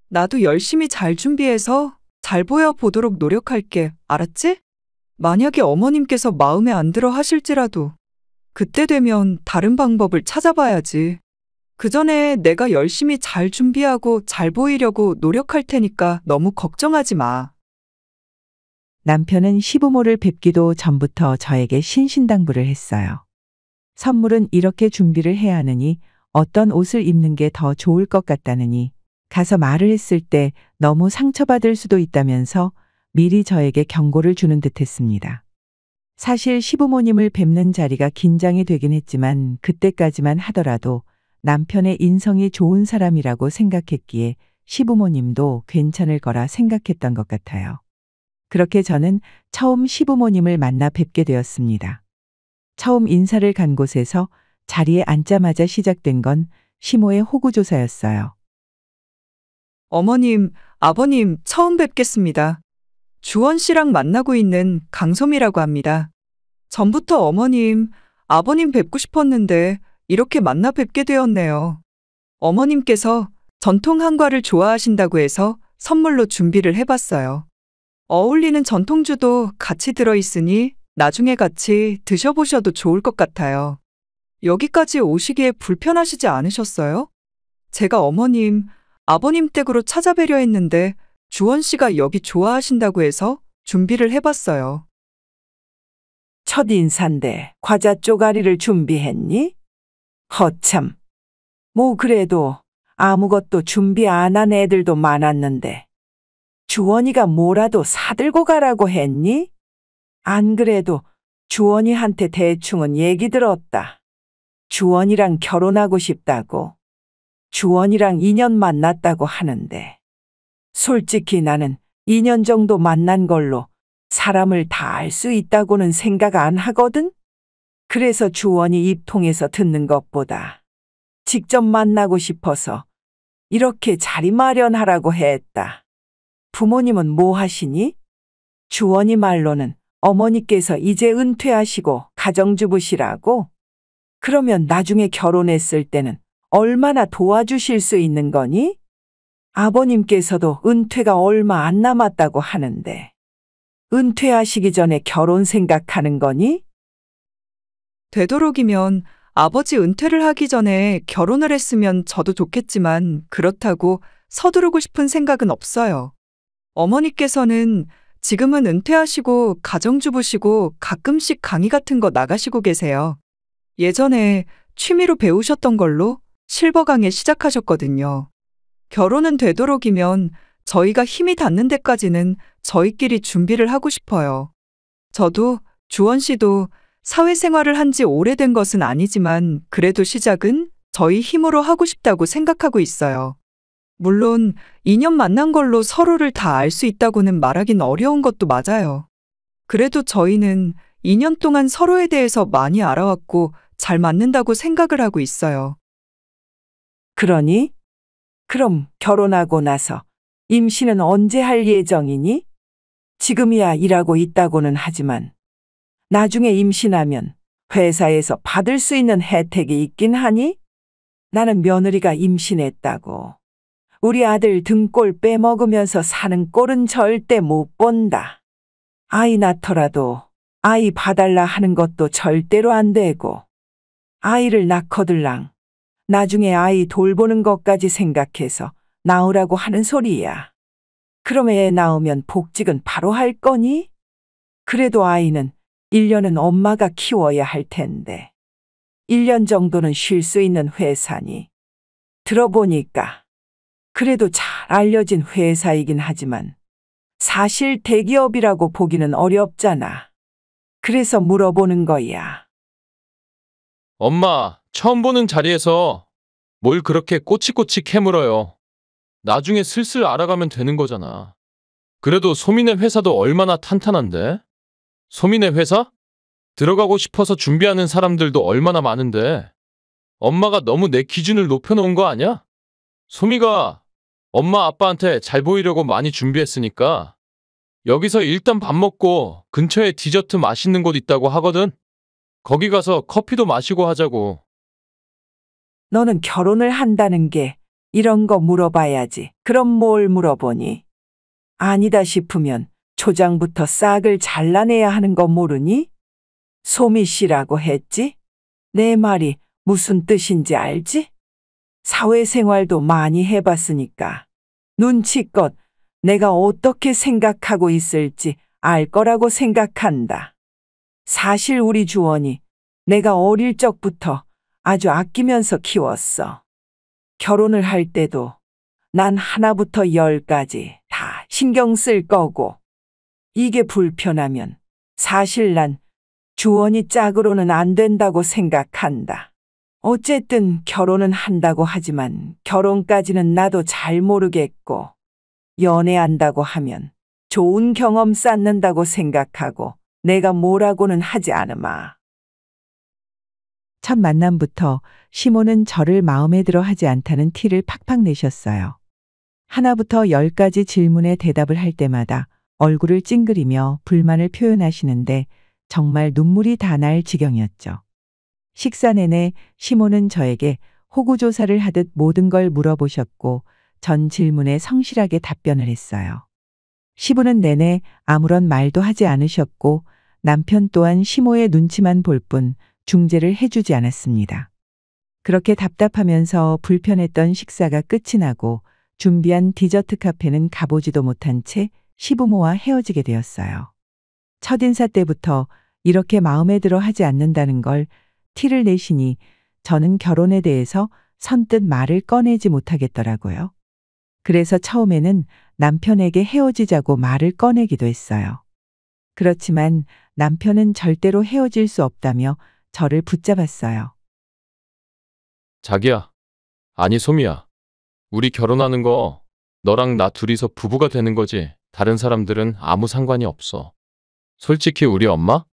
나도 열심히 잘 준비해서 잘 보여 보도록 노력할게. 알았지? 만약에 어머님께서 마음에 안 들어 하실지라도, 그때 되면 다른 방법을 찾아봐야지. 그 전에 내가 열심히 잘 준비하고 잘 보이려고 노력할 테니까 너무 걱정하지 마. 남편은 시부모를 뵙기도 전부터 저에게 신신당부를 했어요. 선물은 이렇게 준비를 해야 하느니 어떤 옷을 입는 게 더 좋을 것 같다느니 가서 말을 했을 때 너무 상처받을 수도 있다면서 미리 저에게 경고를 주는 듯 했습니다. 사실 시부모님을 뵙는 자리가 긴장이 되긴 했지만 그때까지만 하더라도 남편의 인성이 좋은 사람이라고 생각했기에 시부모님도 괜찮을 거라 생각했던 것 같아요. 그렇게 저는 처음 시부모님을 만나 뵙게 되었습니다. 처음 인사를 간 곳에서 자리에 앉자마자 시작된 건 시모의 호구조사였어요. 어머님, 아버님 처음 뵙겠습니다. 주원 씨랑 만나고 있는 강솜이라고 합니다. 전부터 어머님, 아버님 뵙고 싶었는데 이렇게 만나 뵙게 되었네요. 어머님께서 전통 한과를 좋아하신다고 해서 선물로 준비를 해봤어요. 어울리는 전통주도 같이 들어있으니 나중에 같이 드셔보셔도 좋을 것 같아요. 여기까지 오시기에 불편하시지 않으셨어요? 제가 어머님, 아버님 댁으로 찾아뵈려 했는데 주원 씨가 여기 좋아하신다고 해서 준비를 해봤어요. 첫 인사인데 과자 쪼가리를 준비했니? 허참. 뭐 그래도 아무것도 준비 안 한 애들도 많았는데 주원이가 뭐라도 사들고 가라고 했니? 안 그래도 주원이한테 대충은 얘기 들었다. 주원이랑 결혼하고 싶다고. 주원이랑 2년 만났다고 하는데 솔직히 나는 2년 정도 만난 걸로 사람을 다 알 수 있다고는 생각 안 하거든? 그래서 주원이 입 통해서 듣는 것보다 직접 만나고 싶어서 이렇게 자리 마련하라고 했다. 부모님은 뭐 하시니? 주원이 말로는 어머니께서 이제 은퇴하시고 가정주부시라고? 그러면 나중에 결혼했을 때는 얼마나 도와주실 수 있는 거니? 아버님께서도 은퇴가 얼마 안 남았다고 하는데 은퇴하시기 전에 결혼 생각하는 거니? 되도록이면 아버지 은퇴를 하기 전에 결혼을 했으면 저도 좋겠지만 그렇다고 서두르고 싶은 생각은 없어요. 어머니께서는 지금은 은퇴하시고 가정주부시고 가끔씩 강의 같은 거 나가시고 계세요. 예전에 취미로 배우셨던 걸로 실버 강의 시작하셨거든요. 결혼은 되도록이면 저희가 힘이 닿는 데까지는 저희끼리 준비를 하고 싶어요. 저도 주원 씨도 사회생활을 한 지 오래된 것은 아니지만 그래도 시작은 저희 힘으로 하고 싶다고 생각하고 있어요. 물론 2년 만난 걸로 서로를 다 알 수 있다고는 말하긴 어려운 것도 맞아요. 그래도 저희는 2년 동안 서로에 대해서 많이 알아왔고 잘 맞는다고 생각을 하고 있어요. 그러니? 그럼 결혼하고 나서 임신은 언제 할 예정이니? 지금이야 일하고 있다고는 하지만 나중에 임신하면 회사에서 받을 수 있는 혜택이 있긴 하니? 나는 며느리가 임신했다고 우리 아들 등골 빼먹으면서 사는 꼴은 절대 못 본다. 아이 낳더라도 아이 봐달라 하는 것도 절대로 안 되고 아이를 낳거들랑 나중에 아이 돌보는 것까지 생각해서 낳으라고 하는 소리야. 그럼 애 낳으면 복직은 바로 할 거니? 그래도 아이는 1년은 엄마가 키워야 할 텐데 1년 정도는 쉴 수 있는 회사니. 들어보니까 그래도 잘 알려진 회사이긴 하지만 사실 대기업이라고 보기는 어렵잖아. 그래서 물어보는 거야. 엄마, 처음 보는 자리에서 뭘 그렇게 꼬치꼬치 캐물어요. 나중에 슬슬 알아가면 되는 거잖아. 그래도 소민의 회사도 얼마나 탄탄한데? 소민의 회사? 들어가고 싶어서 준비하는 사람들도 얼마나 많은데 엄마가 너무 내 기준을 높여놓은 거 아니야? 소미가 엄마 아빠한테 잘 보이려고 많이 준비했으니까 여기서 일단 밥 먹고 근처에 디저트 맛있는 곳 있다고 하거든? 거기 가서 커피도 마시고 하자고. 너는 결혼을 한다는 게 이런 거 물어봐야지. 그럼 뭘 물어보니? 아니다 싶으면 초장부터 싹을 잘라내야 하는 거 모르니? 소미 씨라고 했지? 내 말이 무슨 뜻인지 알지? 사회생활도 많이 해봤으니까 눈치껏 내가 어떻게 생각하고 있을지 알 거라고 생각한다. 사실 우리 주원이 내가 어릴 적부터 아주 아끼면서 키웠어. 결혼을 할 때도 난 하나부터 열까지 다 신경 쓸 거고 이게 불편하면 사실 난 주원이 짝으로는 안 된다고 생각한다. 어쨌든 결혼은 한다고 하지만 결혼까지는 나도 잘 모르겠고 연애한다고 하면 좋은 경험 쌓는다고 생각하고 내가 뭐라고는 하지 않으마. 첫 만남부터 시모는 저를 마음에 들어 하지 않다는 티를 팍팍 내셨어요. 하나부터 열까지 질문에 대답을 할 때마다 얼굴을 찡그리며 불만을 표현하시는데 정말 눈물이 다 날 지경이었죠. 식사 내내 시모는 저에게 호구조사를 하듯 모든 걸 물어보셨고 전 질문에 성실하게 답변을 했어요. 시부는 내내 아무런 말도 하지 않으셨고 남편 또한 시모의 눈치만 볼 뿐 중재를 해주지 않았습니다. 그렇게 답답하면서 불편했던 식사가 끝이 나고 준비한 디저트 카페는 가보지도 못한 채 시부모와 헤어지게 되었어요. 첫인사 때부터 이렇게 마음에 들어 하지 않는다는 걸 티를 내시니 저는 결혼에 대해서 선뜻 말을 꺼내지 못하겠더라고요. 그래서 처음에는 남편에게 헤어지자고 말을 꺼내기도 했어요. 그렇지만 남편은 절대로 헤어질 수 없다며 저를 붙잡았어요. 자기야. 아니 소미야. 우리 결혼하는 거 너랑 나 둘이서 부부가 되는 거지. 다른 사람들은 아무 상관이 없어. 솔직히 우리 엄마?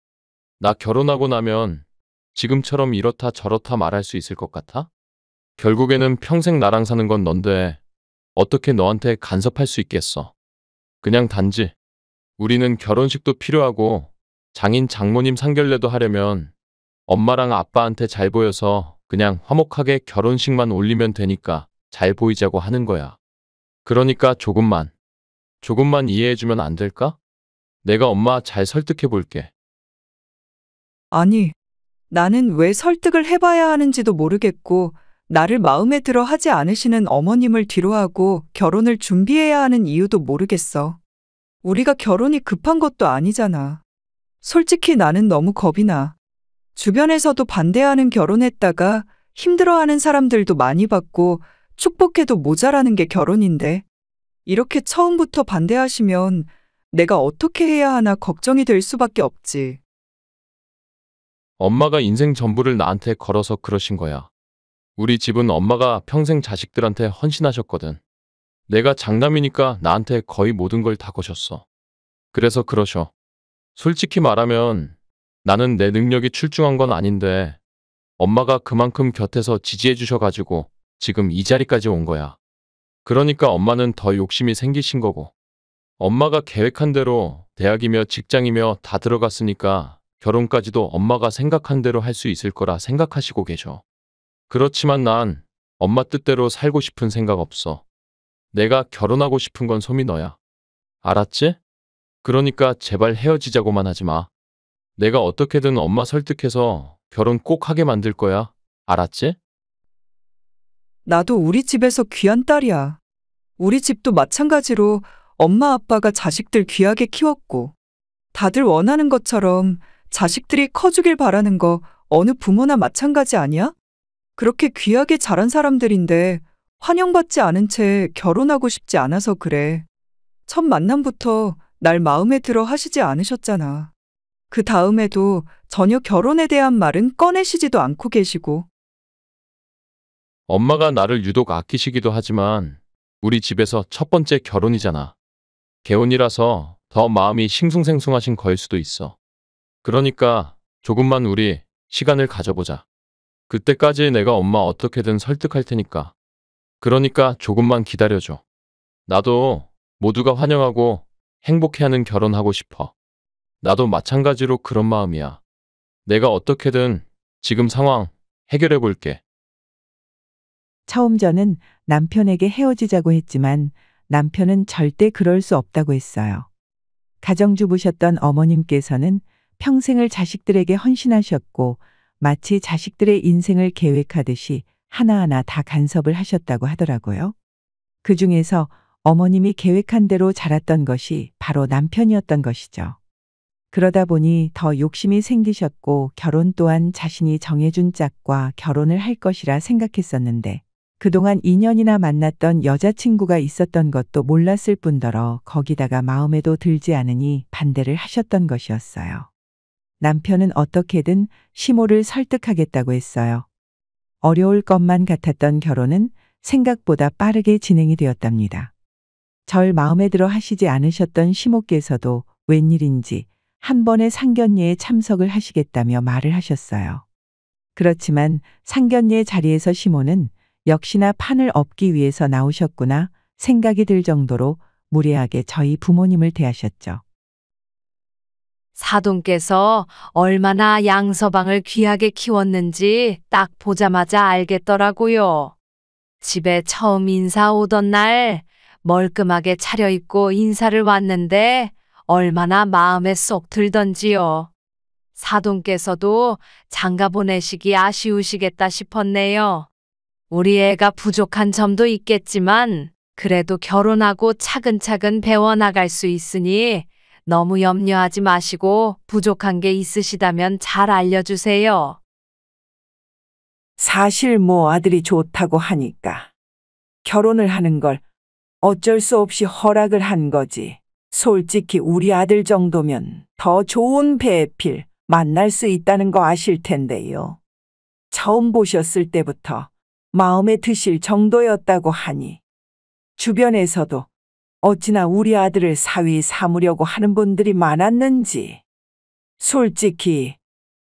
나 결혼하고 나면 지금처럼 이렇다 저렇다 말할 수 있을 것 같아? 결국에는 평생 나랑 사는 건 넌데 어떻게 너한테 간섭할 수 있겠어. 그냥 단지 우리는 결혼식도 필요하고 장인 장모님 상견례도 하려면 엄마랑 아빠한테 잘 보여서 그냥 화목하게 결혼식만 올리면 되니까 잘 보이자고 하는 거야. 그러니까 조금만 이해해주면 안 될까? 내가 엄마 잘 설득해 볼게. 아니, 나는 왜 설득을 해봐야 하는지도 모르겠고, 나를 마음에 들어 하지 않으시는 어머님을 뒤로하고 결혼을 준비해야 하는 이유도 모르겠어. 우리가 결혼이 급한 것도 아니잖아. 솔직히 나는 너무 겁이 나. 주변에서도 반대하는 결혼했다가 힘들어하는 사람들도 많이 봤고, 축복해도 모자라는 게 결혼인데. 이렇게 처음부터 반대하시면 내가 어떻게 해야 하나 걱정이 될 수밖에 없지. 엄마가 인생 전부를 나한테 걸어서 그러신 거야. 우리 집은 엄마가 평생 자식들한테 헌신하셨거든. 내가 장남이니까 나한테 거의 모든 걸 다 거셨어. 그래서 그러셔. 솔직히 말하면 나는 내 능력이 출중한 건 아닌데 엄마가 그만큼 곁에서 지지해 주셔가지고 지금 이 자리까지 온 거야. 그러니까 엄마는 더 욕심이 생기신 거고. 엄마가 계획한 대로 대학이며 직장이며 다 들어갔으니까 결혼까지도 엄마가 생각한 대로 할 수 있을 거라 생각하시고 계셔. 그렇지만 난 엄마 뜻대로 살고 싶은 생각 없어. 내가 결혼하고 싶은 건 소미 너야. 알았지? 그러니까 제발 헤어지자고만 하지 마. 내가 어떻게든 엄마 설득해서 결혼 꼭 하게 만들 거야. 알았지? 나도 우리 집에서 귀한 딸이야. 우리 집도 마찬가지로 엄마 아빠가 자식들 귀하게 키웠고, 다들 원하는 것처럼 자식들이 커주길 바라는 거 어느 부모나 마찬가지 아니야? 그렇게 귀하게 자란 사람들인데 환영받지 않은 채 결혼하고 싶지 않아서 그래. 첫 만남부터 날 마음에 들어 하시지 않으셨잖아. 그 다음에도 전혀 결혼에 대한 말은 꺼내시지도 않고 계시고. 엄마가 나를 유독 아끼시기도 하지만 우리 집에서 첫 번째 결혼이잖아. 개혼이라서 더 마음이 싱숭생숭하신 거일 수도 있어. 그러니까 조금만 우리 시간을 가져보자. 그때까지 내가 엄마 어떻게든 설득할 테니까. 그러니까 조금만 기다려줘. 나도 모두가 환영하고 행복해하는 결혼하고 싶어. 나도 마찬가지로 그런 마음이야. 내가 어떻게든 지금 상황 해결해 볼게. 처음 저는 남편에게 헤어지자고 했지만 남편은 절대 그럴 수 없다고 했어요. 가정주부셨던 어머님께서는 평생을 자식들에게 헌신하셨고 마치 자식들의 인생을 계획하듯이 하나하나 다 간섭을 하셨다고 하더라고요. 그 중에서 어머님이 계획한 대로 자랐던 것이 바로 남편이었던 것이죠. 그러다 보니 더 욕심이 생기셨고 결혼 또한 자신이 정해준 짝과 결혼을 할 것이라 생각했었는데 그동안 2년이나 만났던 여자친구가 있었던 것도 몰랐을 뿐더러 거기다가 마음에도 들지 않으니 반대를 하셨던 것이었어요. 남편은 어떻게든 시모를 설득하겠다고 했어요. 어려울 것만 같았던 결혼은 생각보다 빠르게 진행이 되었답니다. 절 마음에 들어 하시지 않으셨던 시모께서도 웬일인지 한 번의 상견례에 참석을 하시겠다며 말을 하셨어요. 그렇지만 상견례 자리에서 시모는 역시나 판을 엎기 위해서 나오셨구나 생각이 들 정도로 무례하게 저희 부모님을 대하셨죠. 사돈께서 얼마나 양서방을 귀하게 키웠는지 딱 보자마자 알겠더라고요. 집에 처음 인사 오던 날 멀끔하게 차려입고 인사를 왔는데 얼마나 마음에 쏙 들던지요. 사돈께서도 장가 보내시기 아쉬우시겠다 싶었네요. 우리 애가 부족한 점도 있겠지만 그래도 결혼하고 차근차근 배워나갈 수 있으니 너무 염려하지 마시고 부족한 게 있으시다면 잘 알려주세요. 사실 아들이 좋다고 하니까 결혼을 하는 걸 어쩔 수 없이 허락을 한 거지. 솔직히 우리 아들 정도면 더 좋은 배필 만날 수 있다는 거 아실 텐데요. 처음 보셨을 때부터 마음에 드실 정도였다고 하니 주변에서도 어찌나 우리 아들을 사위 삼으려고 하는 분들이 많았는지. 솔직히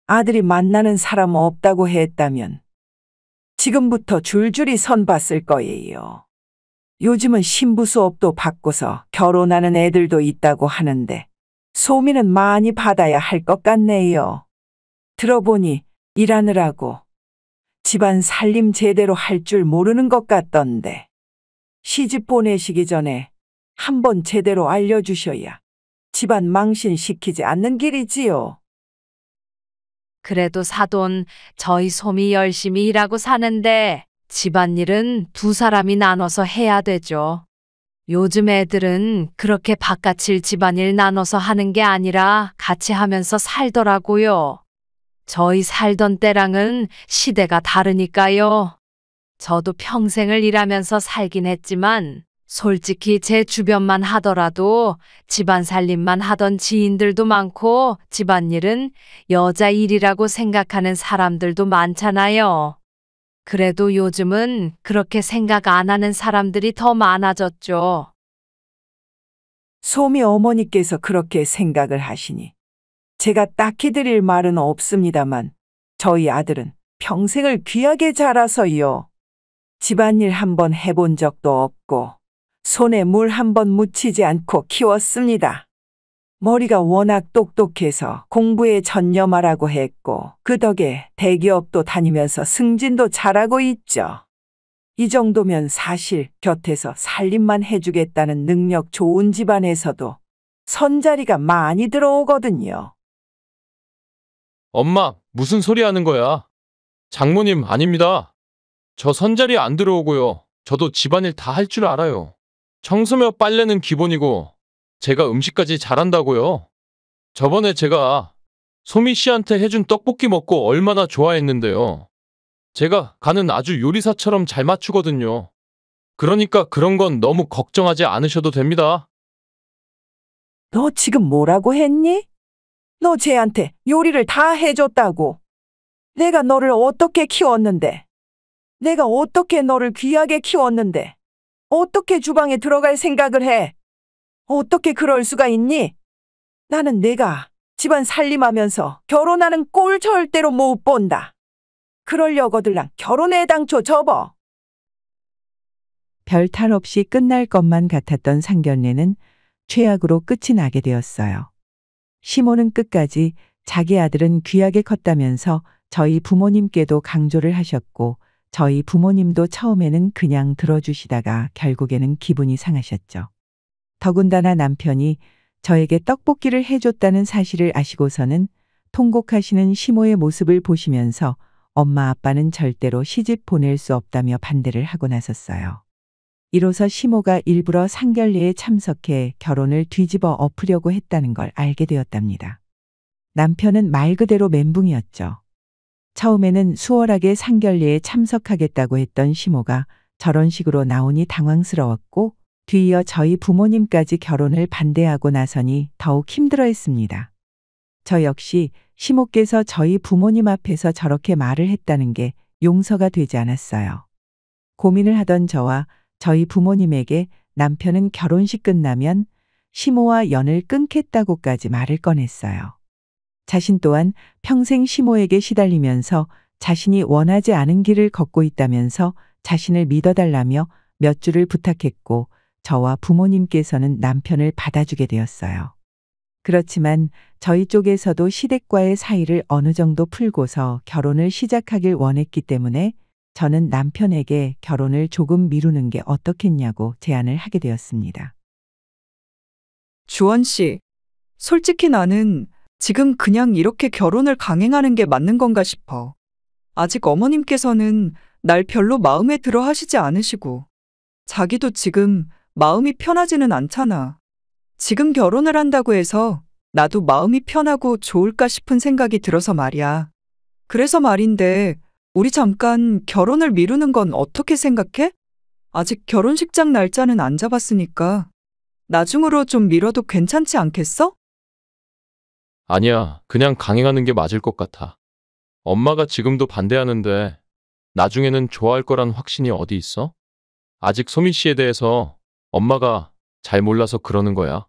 아들이 만나는 사람 없다고 했다면 지금부터 줄줄이 선 봤을 거예요. 요즘은 신부 수업도 받고서 결혼하는 애들도 있다고 하는데 소미는 많이 받아야 할 것 같네요. 들어보니 일하느라고 집안 살림 제대로 할 줄 모르는 것 같던데 시집 보내시기 전에 한번 제대로 알려주셔야 집안 망신시키지 않는 길이지요. 그래도 사돈, 저희 솜이 열심히 일하고 사는데 집안일은 두 사람이 나눠서 해야 되죠. 요즘 애들은 그렇게 바깥일 집안일 나눠서 하는 게 아니라 같이 하면서 살더라고요. 저희 살던 때랑은 시대가 다르니까요. 저도 평생을 일하면서 살긴 했지만 솔직히 제 주변만 하더라도 집안 살림만 하던 지인들도 많고 집안일은 여자 일이라고 생각하는 사람들도 많잖아요. 그래도 요즘은 그렇게 생각 안 하는 사람들이 더 많아졌죠. 소미 어머니께서 그렇게 생각을 하시니 제가 딱히 드릴 말은 없습니다만 저희 아들은 평생을 귀하게 자라서요. 집안일 한번 해본 적도 없고 손에 물 한번 묻히지 않고 키웠습니다. 머리가 워낙 똑똑해서 공부에 전념하라고 했고 그 덕에 대기업도 다니면서 승진도 잘하고 있죠. 이 정도면 사실 곁에서 살림만 해주겠다는 능력 좋은 집안에서도 선자리가 많이 들어오거든요. 엄마, 무슨 소리 하는 거야? 장모님 아닙니다. 저 선자리 안 들어오고요. 저도 집안일 다 할 줄 알아요. 청소며 빨래는 기본이고 제가 음식까지 잘한다고요. 저번에 제가 소미 씨한테 해준 떡볶이 먹고 얼마나 좋아했는데요. 제가 간은 아주 요리사처럼 잘 맞추거든요. 그러니까 그런 건 너무 걱정하지 않으셔도 됩니다. 너 지금 뭐라고 했니? 너 쟤한테 요리를 다 해줬다고. 내가 너를 어떻게 키웠는데? 내가 어떻게 너를 귀하게 키웠는데? 어떻게 주방에 들어갈 생각을 해? 어떻게 그럴 수가 있니? 나는 내가 집안 살림하면서 결혼하는 꼴 절대로 못 본다. 그러려거들랑 결혼에 당초 접어. 별 탈 없이 끝날 것만 같았던 상견례는 최악으로 끝이 나게 되었어요. 시모는 끝까지 자기 아들은 귀하게 컸다면서 저희 부모님께도 강조를 하셨고 저희 부모님도 처음에는 그냥 들어주시다가 결국에는 기분이 상하셨죠. 더군다나 남편이 저에게 떡볶이를 해줬다는 사실을 아시고서는 통곡하시는 시모의 모습을 보시면서 엄마 아빠는 절대로 시집 보낼 수 없다며 반대를 하고 나섰어요. 이로써 시모가 일부러 상견례에 참석해 결혼을 뒤집어 엎으려고 했다는 걸 알게 되었답니다. 남편은 말 그대로 멘붕이었죠. 처음에는 수월하게 상견례에 참석하겠다고 했던 시모가 저런 식으로 나오니 당황스러웠고 뒤이어 저희 부모님까지 결혼을 반대하고 나서니 더욱 힘들어했습니다. 저 역시 시모께서 저희 부모님 앞에서 저렇게 말을 했다는 게 용서가 되지 않았어요. 고민을 하던 저와 저희 부모님에게 남편은 결혼식 끝나면 시모와 연을 끊겠다고까지 말을 꺼냈어요. 자신 또한 평생 시모에게 시달리면서 자신이 원하지 않은 길을 걷고 있다면서 자신을 믿어달라며 몇 줄을 부탁했고 저와 부모님께서는 남편을 받아주게 되었어요. 그렇지만 저희 쪽에서도 시댁과의 사이를 어느 정도 풀고서 결혼을 시작하길 원했기 때문에 저는 남편에게 결혼을 조금 미루는 게 어떻겠냐고 제안을 하게 되었습니다. 주원 씨, 솔직히 나는 지금 그냥 이렇게 결혼을 강행하는 게 맞는 건가 싶어. 아직 어머님께서는 날 별로 마음에 들어 하시지 않으시고, 자기도 지금 마음이 편하지는 않잖아. 지금 결혼을 한다고 해서 나도 마음이 편하고 좋을까 싶은 생각이 들어서 말이야. 그래서 말인데, 우리 잠깐 결혼을 미루는 건 어떻게 생각해? 아직 결혼식장 날짜는 안 잡았으니까 나중으로 좀 미뤄도 괜찮지 않겠어? 아니야, 그냥 강행하는 게 맞을 것 같아. 엄마가 지금도 반대하는데 나중에는 좋아할 거란 확신이 어디 있어? 아직 소미 씨에 대해서 엄마가 잘 몰라서 그러는 거야.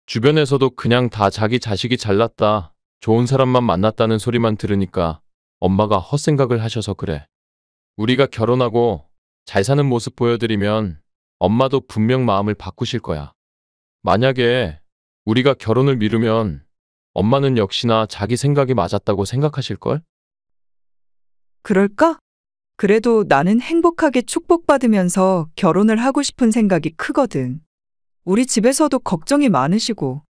주변에서도 그냥 다 자기 자식이 잘났다, 좋은 사람만 만났다는 소리만 들으니까 엄마가 헛생각을 하셔서 그래. 우리가 결혼하고 잘 사는 모습 보여드리면 엄마도 분명 마음을 바꾸실 거야. 만약에 우리가 결혼을 미루면 엄마는 역시나 자기 생각이 맞았다고 생각하실걸? 그럴까? 그래도 나는 행복하게 축복받으면서 결혼을 하고 싶은 생각이 크거든. 우리 집에서도 걱정이 많으시고,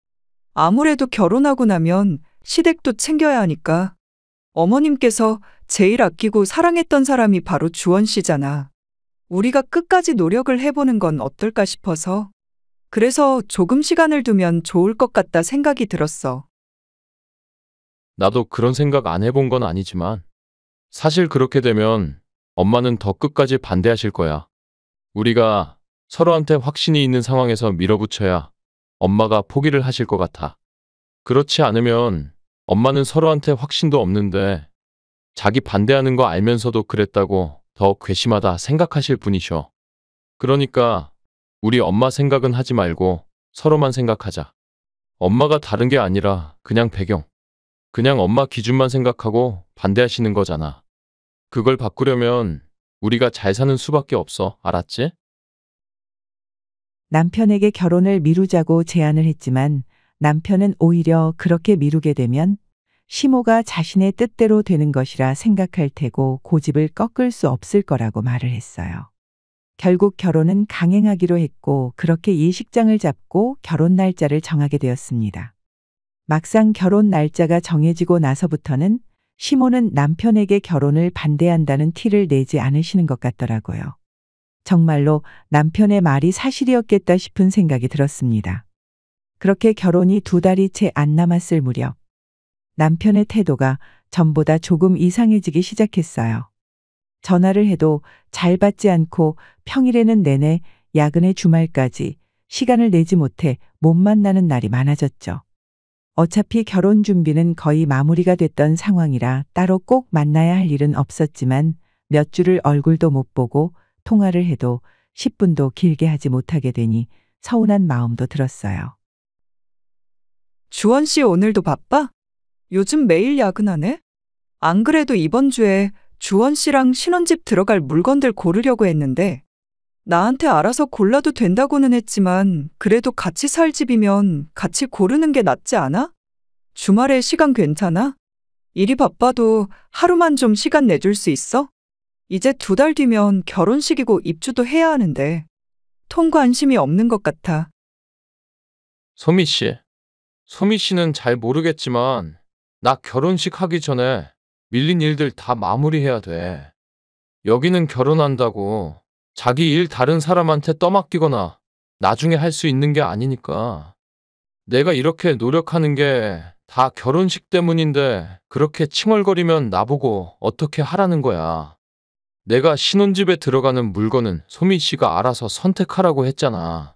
아무래도 결혼하고 나면 시댁도 챙겨야 하니까. 어머님께서 제일 아끼고 사랑했던 사람이 바로 주원 씨잖아. 우리가 끝까지 노력을 해보는 건 어떨까 싶어서. 그래서 조금 시간을 두면 좋을 것 같다 생각이 들었어. 나도 그런 생각 안 해본 건 아니지만 사실 그렇게 되면 엄마는 더 끝까지 반대하실 거야. 우리가 서로한테 확신이 있는 상황에서 밀어붙여야 엄마가 포기를 하실 것 같아. 그렇지 않으면 엄마는 서로한테 확신도 없는데 자기 반대하는 거 알면서도 그랬다고 더 괘씸하다 생각하실 분이셔. 그러니까 우리 엄마 생각은 하지 말고 서로만 생각하자. 엄마가 다른 게 아니라 그냥 배경. 그냥 엄마 기준만 생각하고 반대하시는 거잖아. 그걸 바꾸려면 우리가 잘 사는 수밖에 없어. 알았지? 남편에게 결혼을 미루자고 제안을 했지만 남편은 오히려 그렇게 미루게 되면 시모가 자신의 뜻대로 되는 것이라 생각할 테고 고집을 꺾을 수 없을 거라고 말을 했어요. 결국 결혼은 강행하기로 했고 그렇게 예식장을 잡고 결혼 날짜를 정하게 되었습니다. 막상 결혼 날짜가 정해지고 나서부터는 시모는 남편에게 결혼을 반대한다는 티를 내지 않으시는 것 같더라고요. 정말로 남편의 말이 사실이었겠다 싶은 생각이 들었습니다. 그렇게 결혼이 2달이 채 안 남았을 무렵 남편의 태도가 전보다 조금 이상해지기 시작했어요. 전화를 해도 잘 받지 않고 평일에는 내내 야근의 주말까지 시간을 내지 못해 못 만나는 날이 많아졌죠. 어차피 결혼 준비는 거의 마무리가 됐던 상황이라 따로 꼭 만나야 할 일은 없었지만 몇 주를 얼굴도 못 보고 통화를 해도 10분도 길게 하지 못하게 되니 서운한 마음도 들었어요. 주원 씨 오늘도 바빠? 요즘 매일 야근하네? 안 그래도 이번 주에 주원 씨랑 신혼집 들어갈 물건들 고르려고 했는데 나한테 알아서 골라도 된다고는 했지만 그래도 같이 살 집이면 같이 고르는 게 낫지 않아? 주말에 시간 괜찮아? 일이 바빠도 하루만 좀 시간 내줄 수 있어? 이제 2달 뒤면 결혼식이고 입주도 해야 하는데 통 관심이 없는 것 같아. 소미 씨. 소미 씨는 잘 모르겠지만 나 결혼식 하기 전에 밀린 일들 다 마무리해야 돼. 여기는 결혼한다고 자기 일 다른 사람한테 떠맡기거나 나중에 할 수 있는 게 아니니까. 내가 이렇게 노력하는 게 다 결혼식 때문인데 그렇게 칭얼거리면 나보고 어떻게 하라는 거야. 내가 신혼집에 들어가는 물건은 소미 씨가 알아서 선택하라고 했잖아.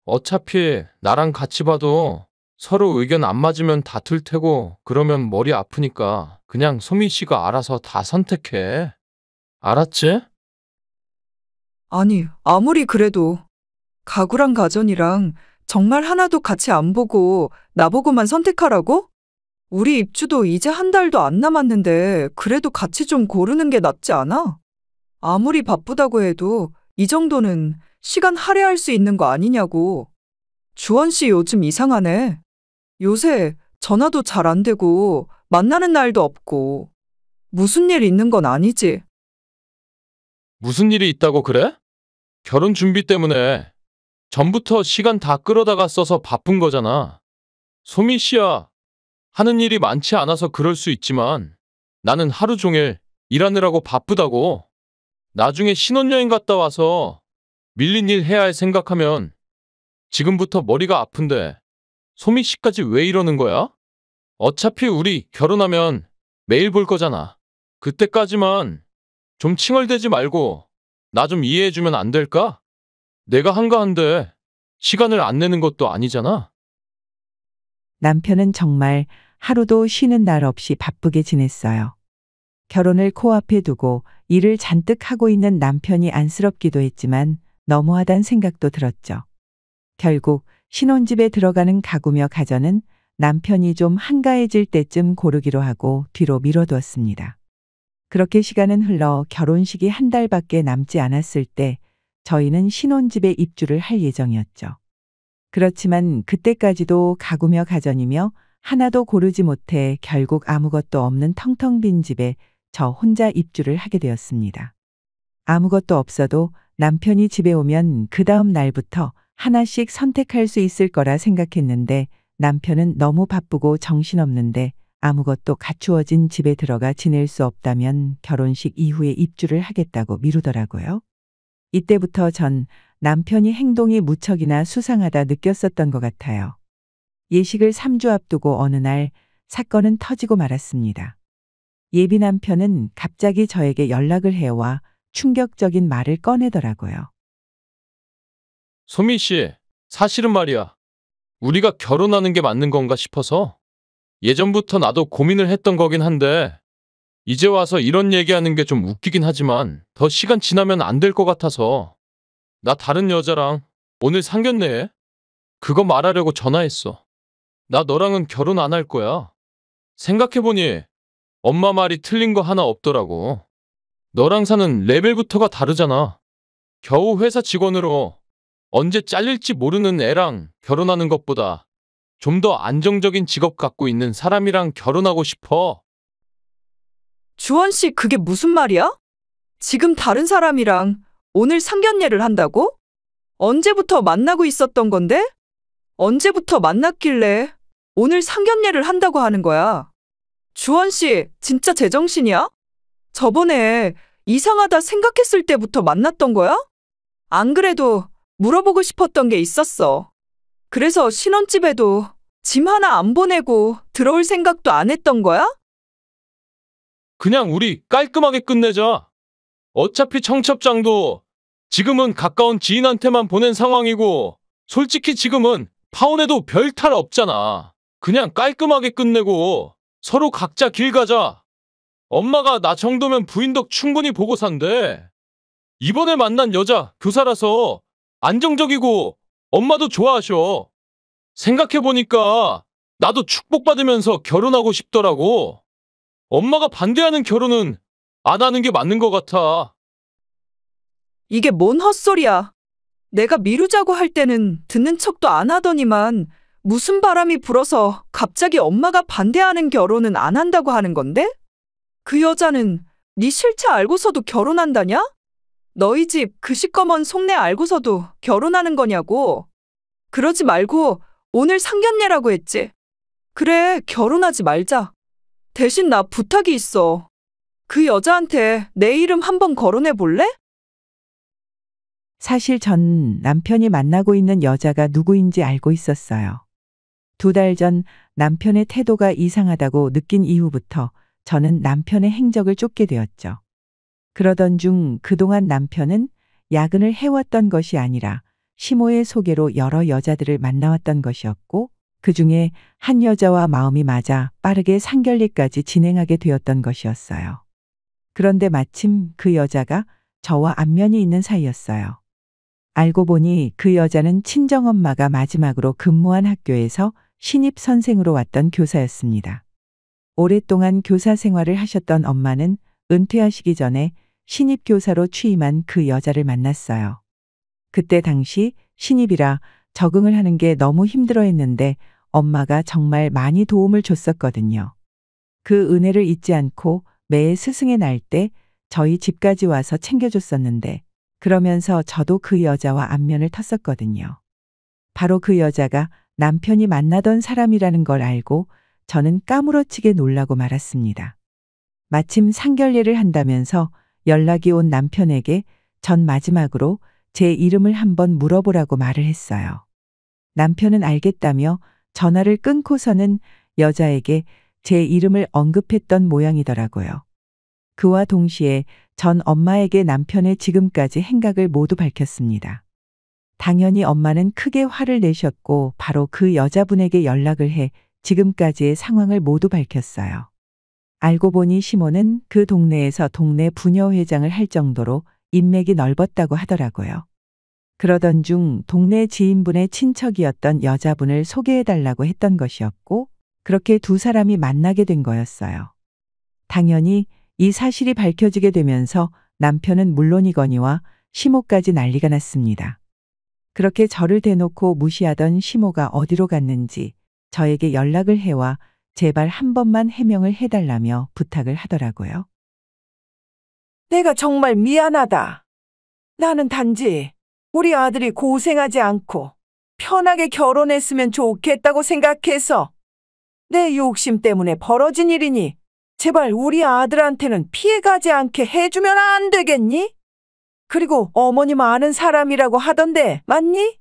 어차피 나랑 같이 봐도 서로 의견 안 맞으면 다툴 테고 그러면 머리 아프니까 그냥 소미 씨가 알아서 다 선택해. 알았지? 아니, 아무리 그래도 가구랑 가전이랑 정말 하나도 같이 안 보고 나보고만 선택하라고? 우리 입주도 이제 1달도 안 남았는데 그래도 같이 좀 고르는 게 낫지 않아? 아무리 바쁘다고 해도 이 정도는 시간 할애할 수 있는 거 아니냐고. 주원 씨 요즘 이상하네. 요새 전화도 잘 안 되고 만나는 날도 없고. 무슨 일 있는 건 아니지? 무슨 일이 있다고 그래? 결혼 준비 때문에 전부터 시간 다 끌어다가 써서 바쁜 거잖아. 소미 씨야, 하는 일이 많지 않아서 그럴 수 있지만 나는 하루 종일 일하느라고 바쁘다고. 나중에 신혼여행 갔다 와서 밀린 일 해야 할 생각하면 지금부터 머리가 아픈데 소미 씨까지 왜 이러는 거야? 어차피 우리 결혼하면 매일 볼 거잖아. 그때까지만 좀 칭얼대지 말고 나 좀 이해해주면 안 될까? 내가 한가한데 시간을 안 내는 것도 아니잖아. 남편은 정말 하루도 쉬는 날 없이 바쁘게 지냈어요. 결혼을 코앞에 두고 일을 잔뜩 하고 있는 남편이 안쓰럽기도 했지만 너무하단 생각도 들었죠. 결국 신혼집에 들어가는 가구며 가전은 남편이 좀 한가해질 때쯤 고르기로 하고 뒤로 미뤄두었습니다. 그렇게 시간은 흘러 결혼식이 1달밖에 남지 않았을 때 저희는 신혼집에 입주를 할 예정이었죠. 그렇지만 그때까지도 가구며 가전이며 하나도 고르지 못해 결국 아무것도 없는 텅텅 빈 집에 저 혼자 입주를 하게 되었습니다. 아무것도 없어도 남편이 집에 오면 그 다음 날부터 하나씩 선택할 수 있을 거라 생각했는데 남편은 너무 바쁘고 정신없는데 아무것도 갖추어진 집에 들어가 지낼 수 없다면 결혼식 이후에 입주를 하겠다고 미루더라고요. 이때부터 전 남편이 행동이 무척이나 수상하다 느꼈었던 것 같아요. 예식을 3주 앞두고 어느 날 사건은 터지고 말았습니다. 예비 남편은 갑자기 저에게 연락을 해와 충격적인 말을 꺼내더라고요. 소미 씨, 사실은 말이야. 우리가 결혼하는 게 맞는 건가 싶어서 예전부터 나도 고민을 했던 거긴 한데 이제 와서 이런 얘기하는 게 좀 웃기긴 하지만 더 시간 지나면 안 될 것 같아서 나 다른 여자랑 오늘 상견례해. 그거 말하려고 전화했어. 나 너랑은 결혼 안 할 거야. 생각해보니 엄마 말이 틀린 거 하나 없더라고. 너랑 사는 레벨부터가 다르잖아. 겨우 회사 직원으로 언제 잘릴지 모르는 애랑 결혼하는 것보다 좀 더 안정적인 직업 갖고 있는 사람이랑 결혼하고 싶어. 주원 씨 그게 무슨 말이야? 지금 다른 사람이랑 오늘 상견례를 한다고? 언제부터 만나고 있었던 건데? 언제부터 만났길래 오늘 상견례를 한다고 하는 거야? 주원 씨 진짜 제정신이야? 저번에 이상하다 생각했을 때부터 만났던 거야? 안 그래도 물어보고 싶었던 게 있었어. 그래서 신혼집에도 짐 하나 안 보내고 들어올 생각도 안 했던 거야? 그냥 우리 깔끔하게 끝내자. 어차피 청첩장도 지금은 가까운 지인한테만 보낸 상황이고 솔직히 지금은 파혼해도 별 탈 없잖아. 그냥 깔끔하게 끝내고 서로 각자 길 가자. 엄마가 나 정도면 부인 덕 충분히 보고 산대. 이번에 만난 여자 교사라서 안정적이고 엄마도 좋아하셔. 생각해보니까 나도 축복받으면서 결혼하고 싶더라고. 엄마가 반대하는 결혼은 안 하는 게 맞는 것 같아. 이게 뭔 헛소리야. 내가 미루자고 할 때는 듣는 척도 안 하더니만 무슨 바람이 불어서 갑자기 엄마가 반대하는 결혼은 안 한다고 하는 건데? 그 여자는 네 실체 알고서도 결혼한다냐? 너희 집 그 시꺼먼 속내 알고서도 결혼하는 거냐고. 그러지 말고 오늘 상견례라고 했지. 그래, 결혼하지 말자. 대신 나 부탁이 있어. 그 여자한테 내 이름 한번 거론해 볼래? 사실 전 남편이 만나고 있는 여자가 누구인지 알고 있었어요. 2달 전 남편의 태도가 이상하다고 느낀 이후부터 저는 남편의 행적을 쫓게 되었죠. 그러던 중 그동안 남편은 야근을 해왔던 것이 아니라 시모의 소개로 여러 여자들을 만나왔던 것이었고, 그 중에 한 여자와 마음이 맞아 빠르게 상견례까지 진행하게 되었던 것이었어요. 그런데 마침 그 여자가 저와 안면이 있는 사이였어요. 알고 보니 그 여자는 친정엄마가 마지막으로 근무한 학교에서 신입 선생으로 왔던 교사였습니다. 오랫동안 교사 생활을 하셨던 엄마는 은퇴하시기 전에 신입 교사로 취임한 그 여자를 만났어요. 그때 당시 신입이라 적응을 하는 게 너무 힘들어했는데 엄마가 정말 많이 도움을 줬었거든요. 그 은혜를 잊지 않고 매 스승의 날 때 저희 집까지 와서 챙겨줬었는데, 그러면서 저도 그 여자와 안면을 텄었거든요. 바로 그 여자가 남편이 만나던 사람이라는 걸 알고 저는 까무러치게 놀라고 말았습니다. 마침 상견례를 한다면서 연락이 온 남편에게 전 마지막으로 제 이름을 한번 물어보라고 말을 했어요. 남편은 알겠다며 전화를 끊고서는 여자에게 제 이름을 언급했던 모양이더라고요. 그와 동시에 전 엄마에게 남편의 지금까지 행각을 모두 밝혔습니다. 당연히 엄마는 크게 화를 내셨고 바로 그 여자분에게 연락을 해 지금까지의 상황을 모두 밝혔어요. 알고 보니 시모는 그 동네에서 동네 부녀회장을 할 정도로 인맥이 넓었다고 하더라고요. 그러던 중 동네 지인분의 친척이었던 여자분을 소개해달라고 했던 것이었고, 그렇게 두 사람이 만나게 된 거였어요. 당연히 이 사실이 밝혀지게 되면서 남편은 물론이거니와 시모까지 난리가 났습니다. 그렇게 저를 대놓고 무시하던 시모가 어디로 갔는지 저에게 연락을 해와 제발 한 번만 해명을 해달라며 부탁을 하더라고요. 내가 정말 미안하다. 나는 단지 우리 아들이 고생하지 않고 편하게 결혼했으면 좋겠다고 생각해서 내 욕심 때문에 벌어진 일이니 제발 우리 아들한테는 피해가지 않게 해주면 안 되겠니? 그리고 어머님 아는 사람이라고 하던데 맞니?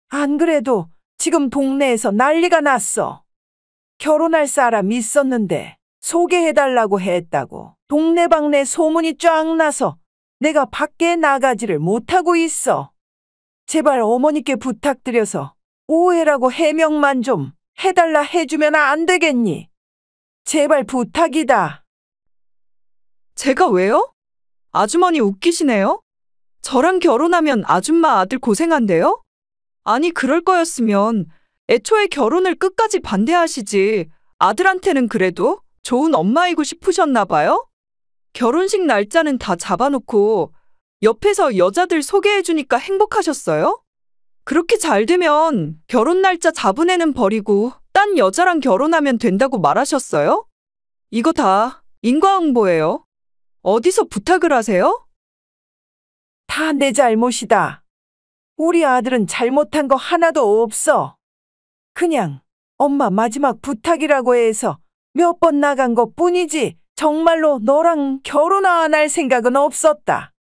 안 그래도 지금 동네에서 난리가 났어. 결혼할 사람 있었는데 소개해달라고 했다고 동네방네 소문이 쫙 나서 내가 밖에 나가지를 못하고 있어. 제발 어머니께 부탁드려서 오해라고 해명만 좀 해달라 해주면 안 되겠니? 제발 부탁이다. 제가 왜요? 아주머니 웃기시네요? 저랑 결혼하면 아줌마 아들 고생한대요? 아니, 그럴 거였으면 애초에 결혼을 끝까지 반대하시지. 아들한테는 그래도 좋은 엄마이고 싶으셨나 봐요? 결혼식 날짜는 다 잡아놓고 옆에서 여자들 소개해주니까 행복하셨어요? 그렇게 잘 되면 결혼 날짜 잡은 애는 버리고 딴 여자랑 결혼하면 된다고 말하셨어요? 이거 다 인과응보예요. 어디서 부탁을 하세요? 다 내 잘못이다. 우리 아들은 잘못한 거 하나도 없어. 그냥 엄마 마지막 부탁이라고 해서 몇 번 나간 것 뿐이지 정말로 너랑 결혼 안 할 생각은 없었다.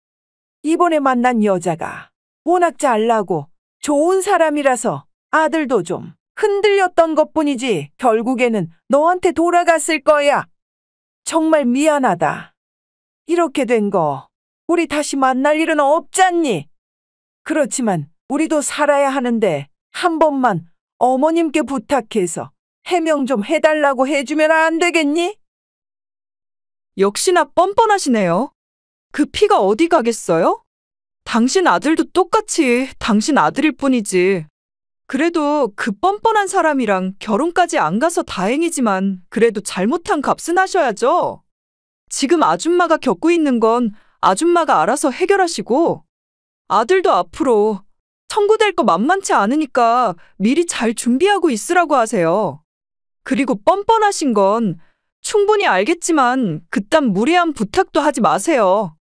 이번에 만난 여자가 워낙 잘나고 좋은 사람이라서 아들도 좀 흔들렸던 것 뿐이지 결국에는 너한테 돌아갔을 거야. 정말 미안하다. 이렇게 된 거 우리 다시 만날 일은 없잖니. 그렇지만 우리도 살아야 하는데 한 번만 어머님께 부탁해서 해명 좀 해달라고 해주면 안 되겠니? 역시나 뻔뻔하시네요. 그 피가 어디 가겠어요? 당신 아들도 똑같이 당신 아들일 뿐이지. 그래도 그 뻔뻔한 사람이랑 결혼까지 안 가서 다행이지만 그래도 잘못한 값은 하셔야죠. 지금 아줌마가 겪고 있는 건 아줌마가 알아서 해결하시고 아들도 앞으로 청구될 거 만만치 않으니까 미리 잘 준비하고 있으라고 하세요. 그리고 뻔뻔하신 건 충분히 알겠지만 그딴 무례한 부탁도 하지 마세요.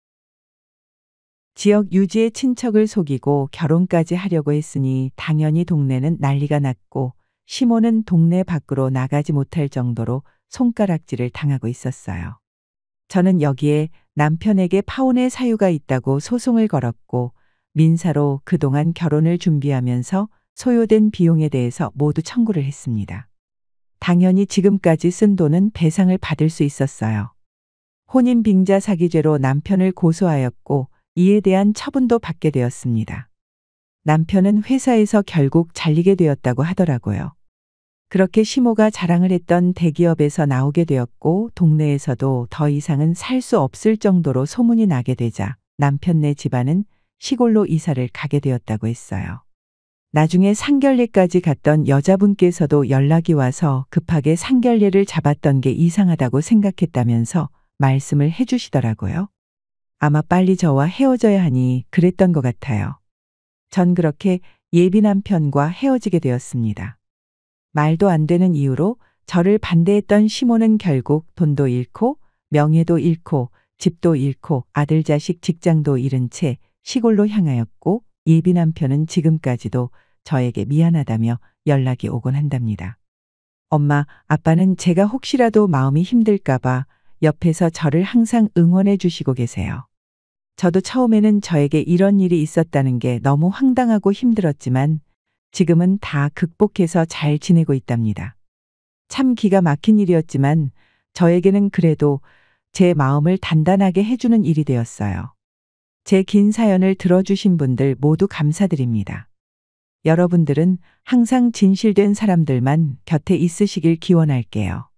지역 유지의 친척을 속이고 결혼까지 하려고 했으니 당연히 동네는 난리가 났고 시모는 동네 밖으로 나가지 못할 정도로 손가락질을 당하고 있었어요. 저는 여기에 남편에게 파혼의 사유가 있다고 소송을 걸었고 민사로 그동안 결혼을 준비하면서 소요된 비용에 대해서 모두 청구를 했습니다. 당연히 지금까지 쓴 돈은 배상을 받을 수 있었어요. 혼인 빙자 사기죄로 남편을 고소하였고 이에 대한 처분도 받게 되었습니다. 남편은 회사에서 결국 잘리게 되었다고 하더라고요. 그렇게 시모가 자랑을 했던 대기업에서 나오게 되었고 동네에서도 더 이상은 살 수 없을 정도로 소문이 나게 되자 남편네 집안은 시골로 이사를 가게 되었다고 했어요. 나중에 상견례까지 갔던 여자분께서도 연락이 와서 급하게 상견례를 잡았던 게 이상하다고 생각했다면서 말씀을 해주시더라고요. 아마 빨리 저와 헤어져야 하니 그랬던 것 같아요. 전 그렇게 예비 남편과 헤어지게 되었습니다. 말도 안 되는 이유로 저를 반대했던 시모는 결국 돈도 잃고 명예도 잃고 집도 잃고 아들 자식 직장도 잃은 채 시골로 향하였고 예비 남편은 지금까지도 저에게 미안하다며 연락이 오곤 한답니다. 엄마, 아빠는 제가 혹시라도 마음이 힘들까봐 옆에서 저를 항상 응원해 주시고 계세요. 저도 처음에는 저에게 이런 일이 있었다는 게 너무 황당하고 힘들었지만 지금은 다 극복해서 잘 지내고 있답니다. 참 기가 막힌 일이었지만 저에게는 그래도 제 마음을 단단하게 해주는 일이 되었어요. 제 긴 사연을 들어주신 분들 모두 감사드립니다. 여러분들은 항상 진실된 사람들만 곁에 있으시길 기원할게요.